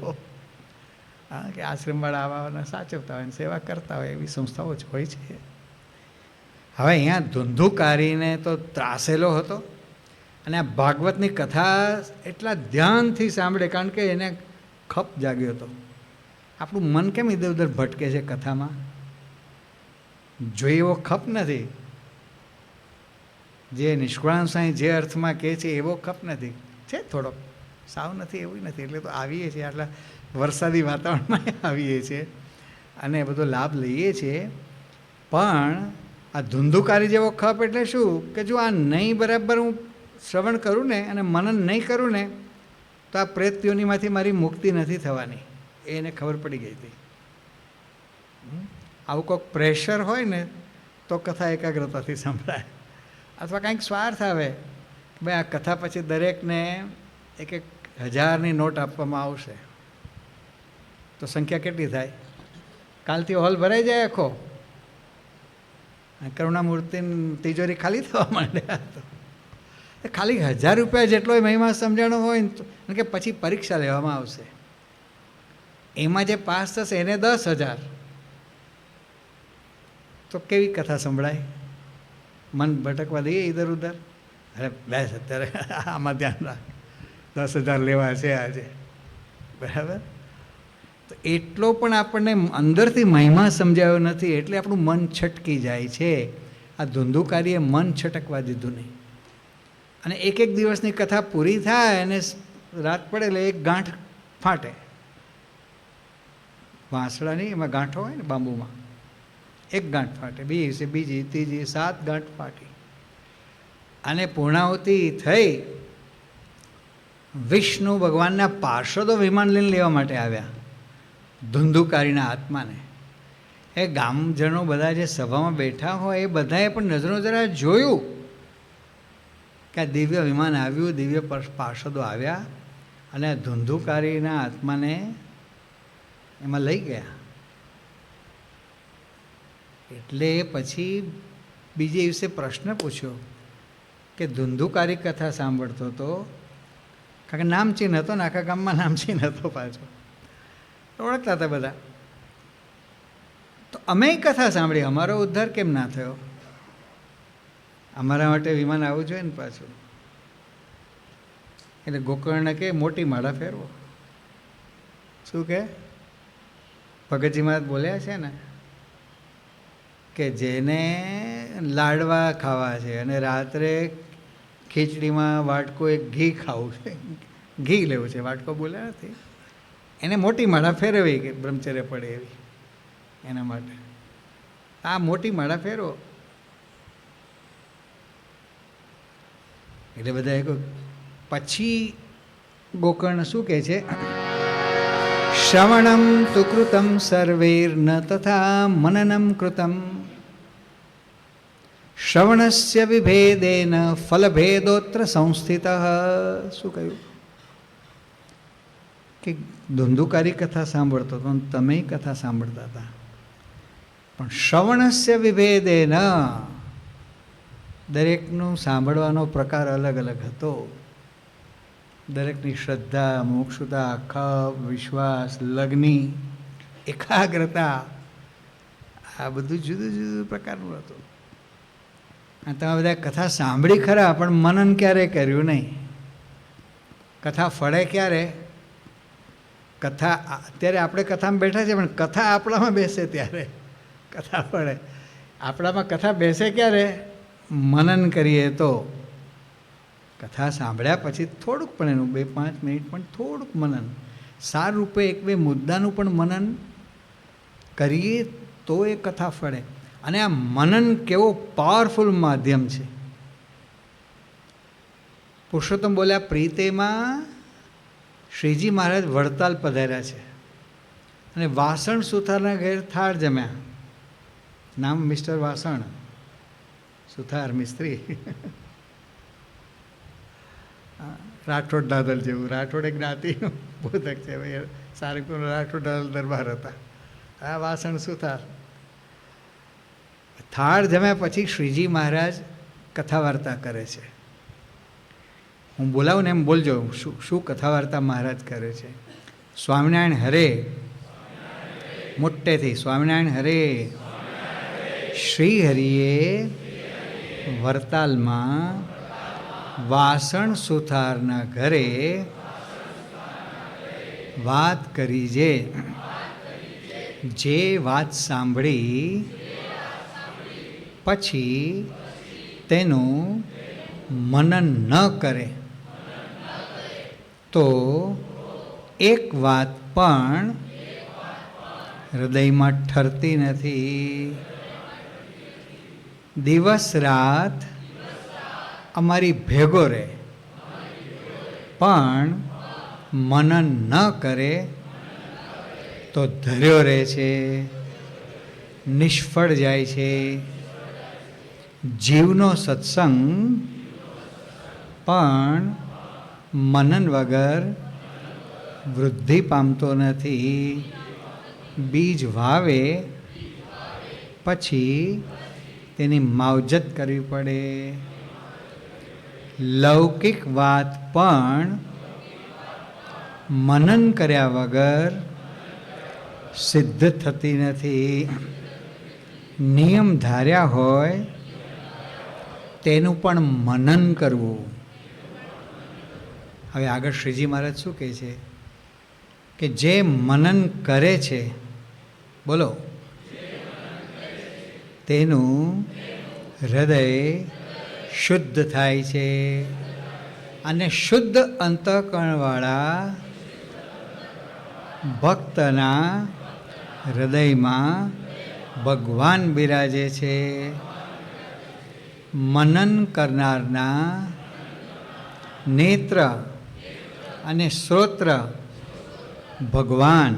હા, કે આશ્રમવાળા આવવાના સાચવતા હોય, સેવા કરતા હોય, એવી સંસ્થાઓ જ હોય છે. હવે અહીંયા ધુંધુકારીને તો ત્રાસેલો હતો અને આ ભાગવતની કથા એટલા ધ્યાનથી સાંભળે, કારણ કે એને ખપ જાગ્યો હતો. આપણું મન કેમ ઇધર ઉધર ભટકે છે કથામાં? જોઈએ એવો ખપ નથી. જે નિષ્કુળાનંદ સ્વામી જે અર્થમાં કહે છે એવો કપ નથી, છે થોડોક, સાવ નથી એવું નથી. એટલે તો આવીએ છીએ, આટલા વરસાદી વાતાવરણમાં આવીએ છીએ અને બધો લાભ લઈએ છીએ. પણ આ ધુંધુકારી જેવો ખપ એટલે શું કે જો આ નહીં બરાબર હું શ્રવણ કરું ને અને મનન નહીં કરું ને તો આ પ્રેતયોનીમાંથી મારી મુક્તિ નથી થવાની, એને ખબર પડી ગઈ હતી. આવું કોઈક પ્રેશર હોય ને તો કથા એકાગ્રતાથી સંભળાય, અથવા કાંઈક સ્વાર્થ આવે ભાઈ આ કથા પછી દરેકને 1,000ની નોટ આપવામાં આવશે તો સંખ્યા કેટલી થાય? કાલથી હોલ ભરાઈ જાય આખો, કરુણામૂર્તિની તિજોરી ખાલી થવા માંડે. તો ખાલી 1,000 રૂપિયા જેટલો મહિમા સમજાણો હોય ને કે પછી પરીક્ષા લેવામાં આવશે, એમાં જે પાસ થશે એને 10,000. તો કેવી કથા સંભળાય? મન ભટકવા દઈએ ઇધર ઉધર. અરે બેસ અત્યારે આમાં ધ્યાન રાખ, 10,000 લેવા છે આજે, બરાબર? તો એટલો પણ આપણને અંદરથી મહિમા સમજાયો નથી એટલે આપણું મન છટકી જાય છે. આ ધુંધુકારીએ મન છટકવા દીધું નહીં. અને એક દિવસની કથા પૂરી થાય અને રાત પડે એટલે એક ગાંઠ ફાટે. વાંસળાની એમાં ગાંઠો હોય ને બાંબુમાં, એક ગાંઠ ફાટે, બીજી ત્રીજી 7 ગાંઠ ફાટી. અને પૂર્ણાહુતિ થઈ. વિષ્ણુ ભગવાનના પાર્ષદો વિમાન લઈને લેવા માટે આવ્યા ધુંધુકારીના આત્માને. એ ગામજનો બધા જે સભામાં બેઠા હોય એ બધાએ પણ નજરો જરા જોયું કે આ દિવ્ય વિમાન આવ્યું, દિવ્ય પાર્ષદો આવ્યા અને આ ધુંધુકારીના આત્માને એમાં લઈ ગયા. એટલે પછી બીજે દિવસે પ્રશ્ન પૂછ્યો કે ધુંધુકારી કથા સાંભળતો હતો, કારણ કે નામચીન હતો ને આખા ગામમાં નામચીન હતો, પાછો ઓળખતા હતા બધા. તો અમે કથા સાંભળી, અમારો ઉદ્ધાર કેમ ના થયો? અમારા માટે વિમાન આવવું જોઈએ ને પાછું. એટલે ગોકર્ણ કે મોટી માળા ફેરવો. શું કે ભગતજી મહારાજ બોલ્યા છે ને કે જેને લાડવા ખાવા છે અને રાત્રે ખીચડીમાં વાટકો એક ઘી ખાવું છે, ઘી લેવું છે, વાટકો બોલ્યા નથી, એને મોટી માળા ફેરવી કે બ્રહ્મચર્ય પડે એવી. એના માટે આ મોટી માળા ફેરવો. એટલે બધા કહ્યું. પછી ગોકર્ણ શું કહે છે? શ્રવણમ તુ કૃતમ સર્વૈર ન તથા મનનમ કૃતમ શ્રવણસ્ય વિભેદેન ફલભેદોત્ર સંસ્થિત. શું કહ્યું? કે ધુંધુકારી કથા સાંભળતો હતો, તમે કથા સાંભળતા હતા, પણ શ્રવણસ્ય વિભેદેન દરેકનું સાંભળવાનો પ્રકાર અલગ અલગ હતો. દરેકની શ્રદ્ધા, મોક્ષુતા, ખપ, વિશ્વાસ, લગ્ની, એકાગ્રતા, આ બધું જુદું જુદું પ્રકારનું હતું. અને તમે બધા કથા સાંભળી ખરા પણ મનન ક્યારેય કર્યું નહીં. કથા ફળે ક્યારે? કથા અત્યારે આપણે કથામાં બેઠા છીએ પણ કથા આપણામાં બેસે ત્યારે કથા ફળે. આપણામાં કથા બેસે ક્યારે? મનન કરીએ તો. કથા સાંભળ્યા પછી થોડુંક પણ એનું 2-5 મિનિટ પણ થોડુંક મનન, સાર રૂપે 1-2 મુદ્દાનું પણ મનન કરીએ તો એ કથા ફળે. અને આ મનન કેવો પાવરફુલ માધ્યમ છે. પુરુષોત્તમ બોલ્યા પ્રીતેમાં શ્રીજી મહારાજ વડતાલ પધાર્યા છે અને વાસણ સુથારના ઘેર થાળ જમ્યા. નામ મિસ્ટર વાસણ, સુથાર મિસ્ત્રી. રાઠોડ દાદલ જેવું. રાઠોડ એક જ્ઞાતિનું બોધક છે ભાઈ, સારંગપુર રાઠોડ દાદલ દરબાર હતા. આ વાસણ સુથાર. થાળ જમ્યા પછી શ્રીજી મહારાજ કથા વાર્તા કરે છે. હું બોલાવું ને એમ બોલજો શું કથા વાર્તા મહારાજ કરે છે. સ્વામિનારાયણ હરે, મોટેથી સ્વામિનારાયણ હરે. શ્રી હરિએ વરતાલમાં વાસણ સુથારના ઘરે વાત કરી જે વાત સાંભળી પછી તેનું મનન ન કરે તો એક વાત પણ હૃદયમાં ઠરતી નથી. દિવસ રાત અમારી ભેગો રહે પણ મનન ન કરે તો ધર્યો રહે છે, નિષ્ફળ જાય છે. જીવનો સત્સંગ પણ મનન વગર વૃદ્ધિ પામતો નથી. બીજ વાવે પછી તેની માવજત કરવી પડે. લૌકિક વાત પણ મનન કર્યા વગર સિદ્ધ થતી નથી. નિયમ ધાર્યા હોય તેનું પણ મનન કરવું. હવે આગળ શ્રીજી મહારાજ શું કહે છે કે જે મનન કરે છે, બોલો, તેનું હૃદય શુદ્ધ થાય છે અને શુદ્ધ અંતઃકરણવાળા ભક્તના હૃદયમાં ભગવાન બિરાજે છે. મનન કરનારના નેત્ર અને શ્રોત્ર ભગવાન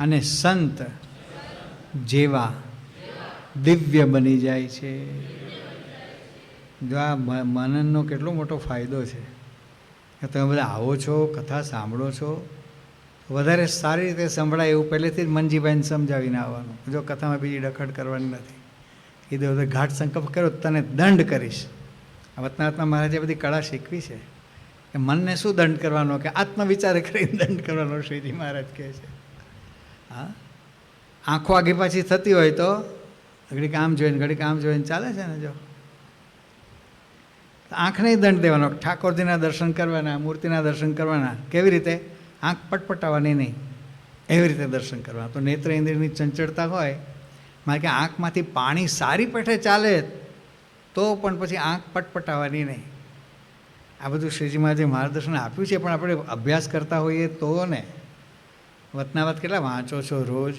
અને સંત જેવા દિવ્ય બની જાય છે. જો આ મનનનો કેટલો મોટો ફાયદો છે કે તમે બધા આવો છો, કથા સાંભળો છો, વધારે સારી રીતે સંભળાય એવું પહેલેથી જ મનજીભાઈને સમજાવીને આવવાનું. જો કથામાં બીજી ડખડ કરવાની નથી. કીધું બધું ઘાટ સંકલ્પ કર્યો તને દંડ કરીશ. વતનાથમાં મહારાજે બધી કળા શીખવી છે કે મનને શું દંડ કરવાનો, કે આત્મવિચાર કરીને દંડ કરવાનો. શ્રીજી મહારાજ કહે છે હા, આંખો આગી પાછી થતી હોય તો ઘડીક આમ જોઈને ઘડીક આમ જોઈને ચાલે છે ને. જો આંખને દંડ દેવાનો, ઠાકોરજીના દર્શન કરવાના, મૂર્તિના દર્શન કરવાના. કેવી રીતે? આંખ પટપટાવાની નહીં, એવી રીતે દર્શન કરવાના. તો નેત્ર ઇન્દ્રિયની ચંચળતા હોય, મારે કે આંખમાંથી પાણી સારી પેઠે ચાલે તો પણ પછી આંખ પટપટાવાની નહીં. આ બધું શ્રીજીમાં જે માર્ગદર્શન આપ્યું છે, પણ આપણે અભ્યાસ કરતા હોઈએ તો ને. વતનાવત કેટલા વાંચો છો રોજ?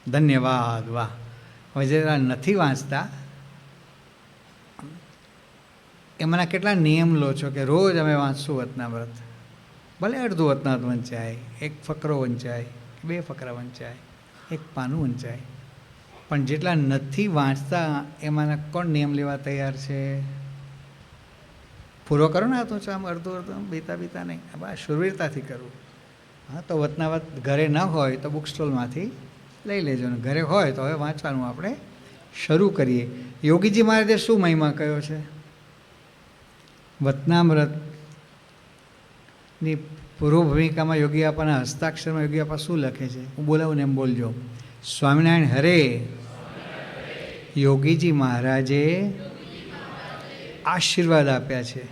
ધન્યવાદ, વાહ. હવે જે નથી વાંચતા એમાંના કેટલા નિયમ લો છો કે રોજ અમે વાંચશું વતનાવ્રત. ભલે અડધું વતનાવ્રત વંચાય, એક ફકરો વંચાય, 2 ફકરા વંચાય, 1 પાનું વંચાય, પણ જેટલા નથી વાંચતા એમાંના કોણ નિયમ લેવા તૈયાર છે? પૂરો કરો ને. આ તો આમ અડધું બીતા નહીં, બસ શુરવીરતાથી કરવું. હા, તો વતનાવત ઘરે ન હોય તો બુક સ્ટોલમાંથી લઈ લેજો ને, ઘરે હોય તો હવે વાંચવાનું આપણે શરૂ કરીએ. યોગીજી મહારાજે શું મહિમા કયો છે? વતનામૃતની પૂર્વ ભૂમિકામાં યોગી આપાના હસ્તાક્ષરમાં યોગી આપા શું લખે છે? હું બોલાવું ને એમ બોલજો. સ્વામિનારાયણ હરે યોગીજી મહારાજે આશીર્વાદ આપ્યા છે.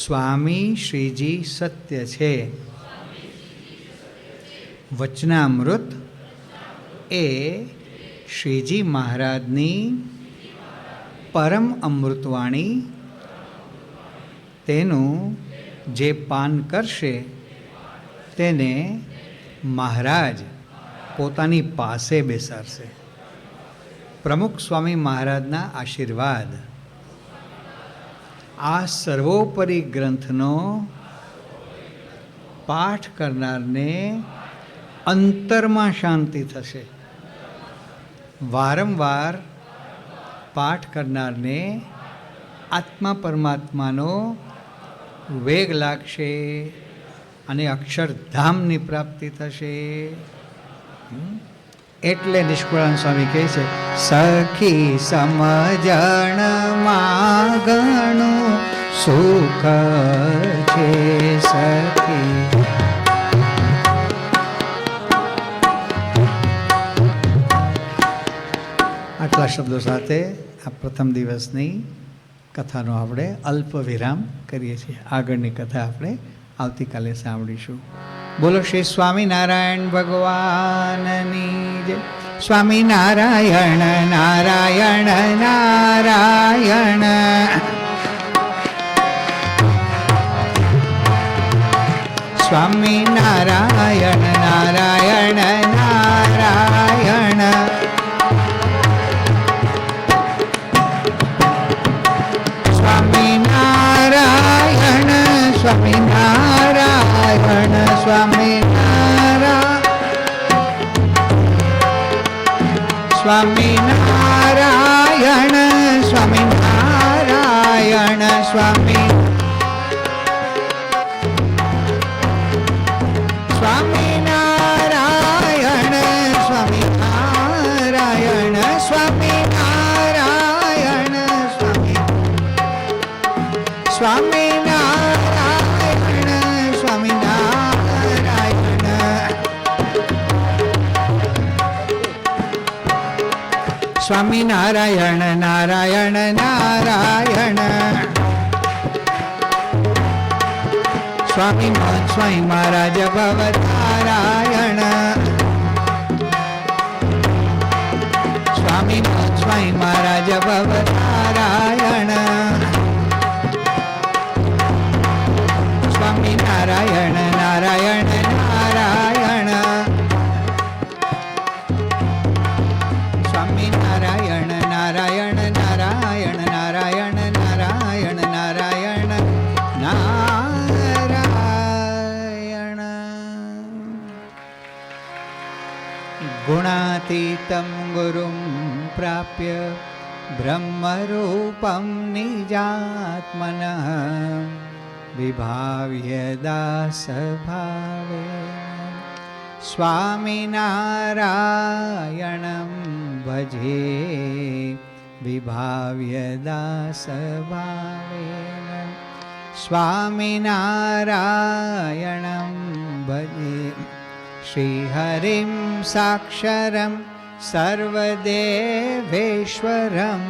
સ્વામી શ્રીજી સત્ય છે. વચનામૃત એ શ્રીજી મહારાજની પરમ અમૃતવાણી. તેનું જે પાન કરશે તેને મહારાજ પોતાની પાસે બેસાડશે. પ્રમુખ સ્વામી મહારાજના આશીર્વાદ આ સર્વોપરી ગ્રંથનો પાઠ કરનારને અંતરમાં શાંતિ થશે. વારંવાર પાઠ કરનારને આત્મા પરમાત્માનો વેગ લાગશે અને અક્ષરધામની પ્રાપ્તિ થશે. એટલે નિષ્કુળાનંદ સ્વામી કહે છે, સખી સમજણમાં ઘણું સુખ છે. સખી આટલા શબ્દો સાથે આ પ્રથમ દિવસની કથાનો આપણે અલ્પ વિરામ કરીએ છીએ. આગળની કથા આપણે આવતીકાલે સાંભળીશું. બોલો શ્રી સ્વામિનારાયણ ભગવાનની જય. સ્વામી નારાયણ નારાયણ નારાયણ. સ્વામી નારાયણ નારાયણ નારાયણ. સ્વામી નારાયણ સ્વામી નારાયણ સ્વામી સ્વામિનારાયણ સ્વામિનારાયણ સ્વામી સ્વામિનારાયણ સ્વામિનારાયણ સ્વામિનારાયણ સ્વામિનારાયણ સ્વામિનારાયણ. સ્વામિનારાયણ નારાયણ નારાયણ. સ્વામી સ્વામી મહારાજ ભવતારાયણ. સ્વામી સ્વામી મહારાજ ભવતારાયણ. સ્વામી નારાયણ નારાયણ નારાયણ. સ્વામી નારાયણ નારાયણ નારાયણ નારાયણ નારાયણ નારાયણ નારાયણ. ગુણાતીતં ગુરું પ્રાપ્ય બ્રહ્મરૂપં નિજાત્મનઃ વિભાવ્ય દાસભાવેન સ્વામિનારાયણં ભજે વિભાવ્ય દાસભાવેન. સ્વામિનારાયણં ભજે શ્રીહરિં સાક્ષરં સર્વદેવેશ્વરં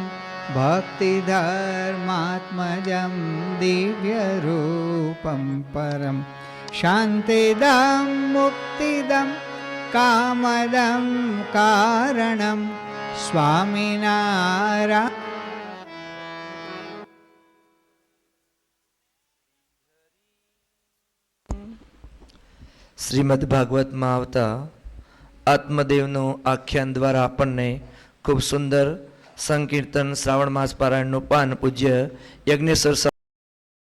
ભક્તિધર્માત્મજં દિવ્યરૂપં પરમ શાંતિદં મુક્તિદં કામદં કારણં સ્વામિનારાયણ. શ્રીમદ ભાગવતમાં આવતા આત્મદેવનું આખ્યાન દ્વારા આપણને ખૂબ સુંદર સંકીર્તન શ્રાવણ માસ પારાયણનું પાન પૂજ્ય યજ્ઞેશ્વર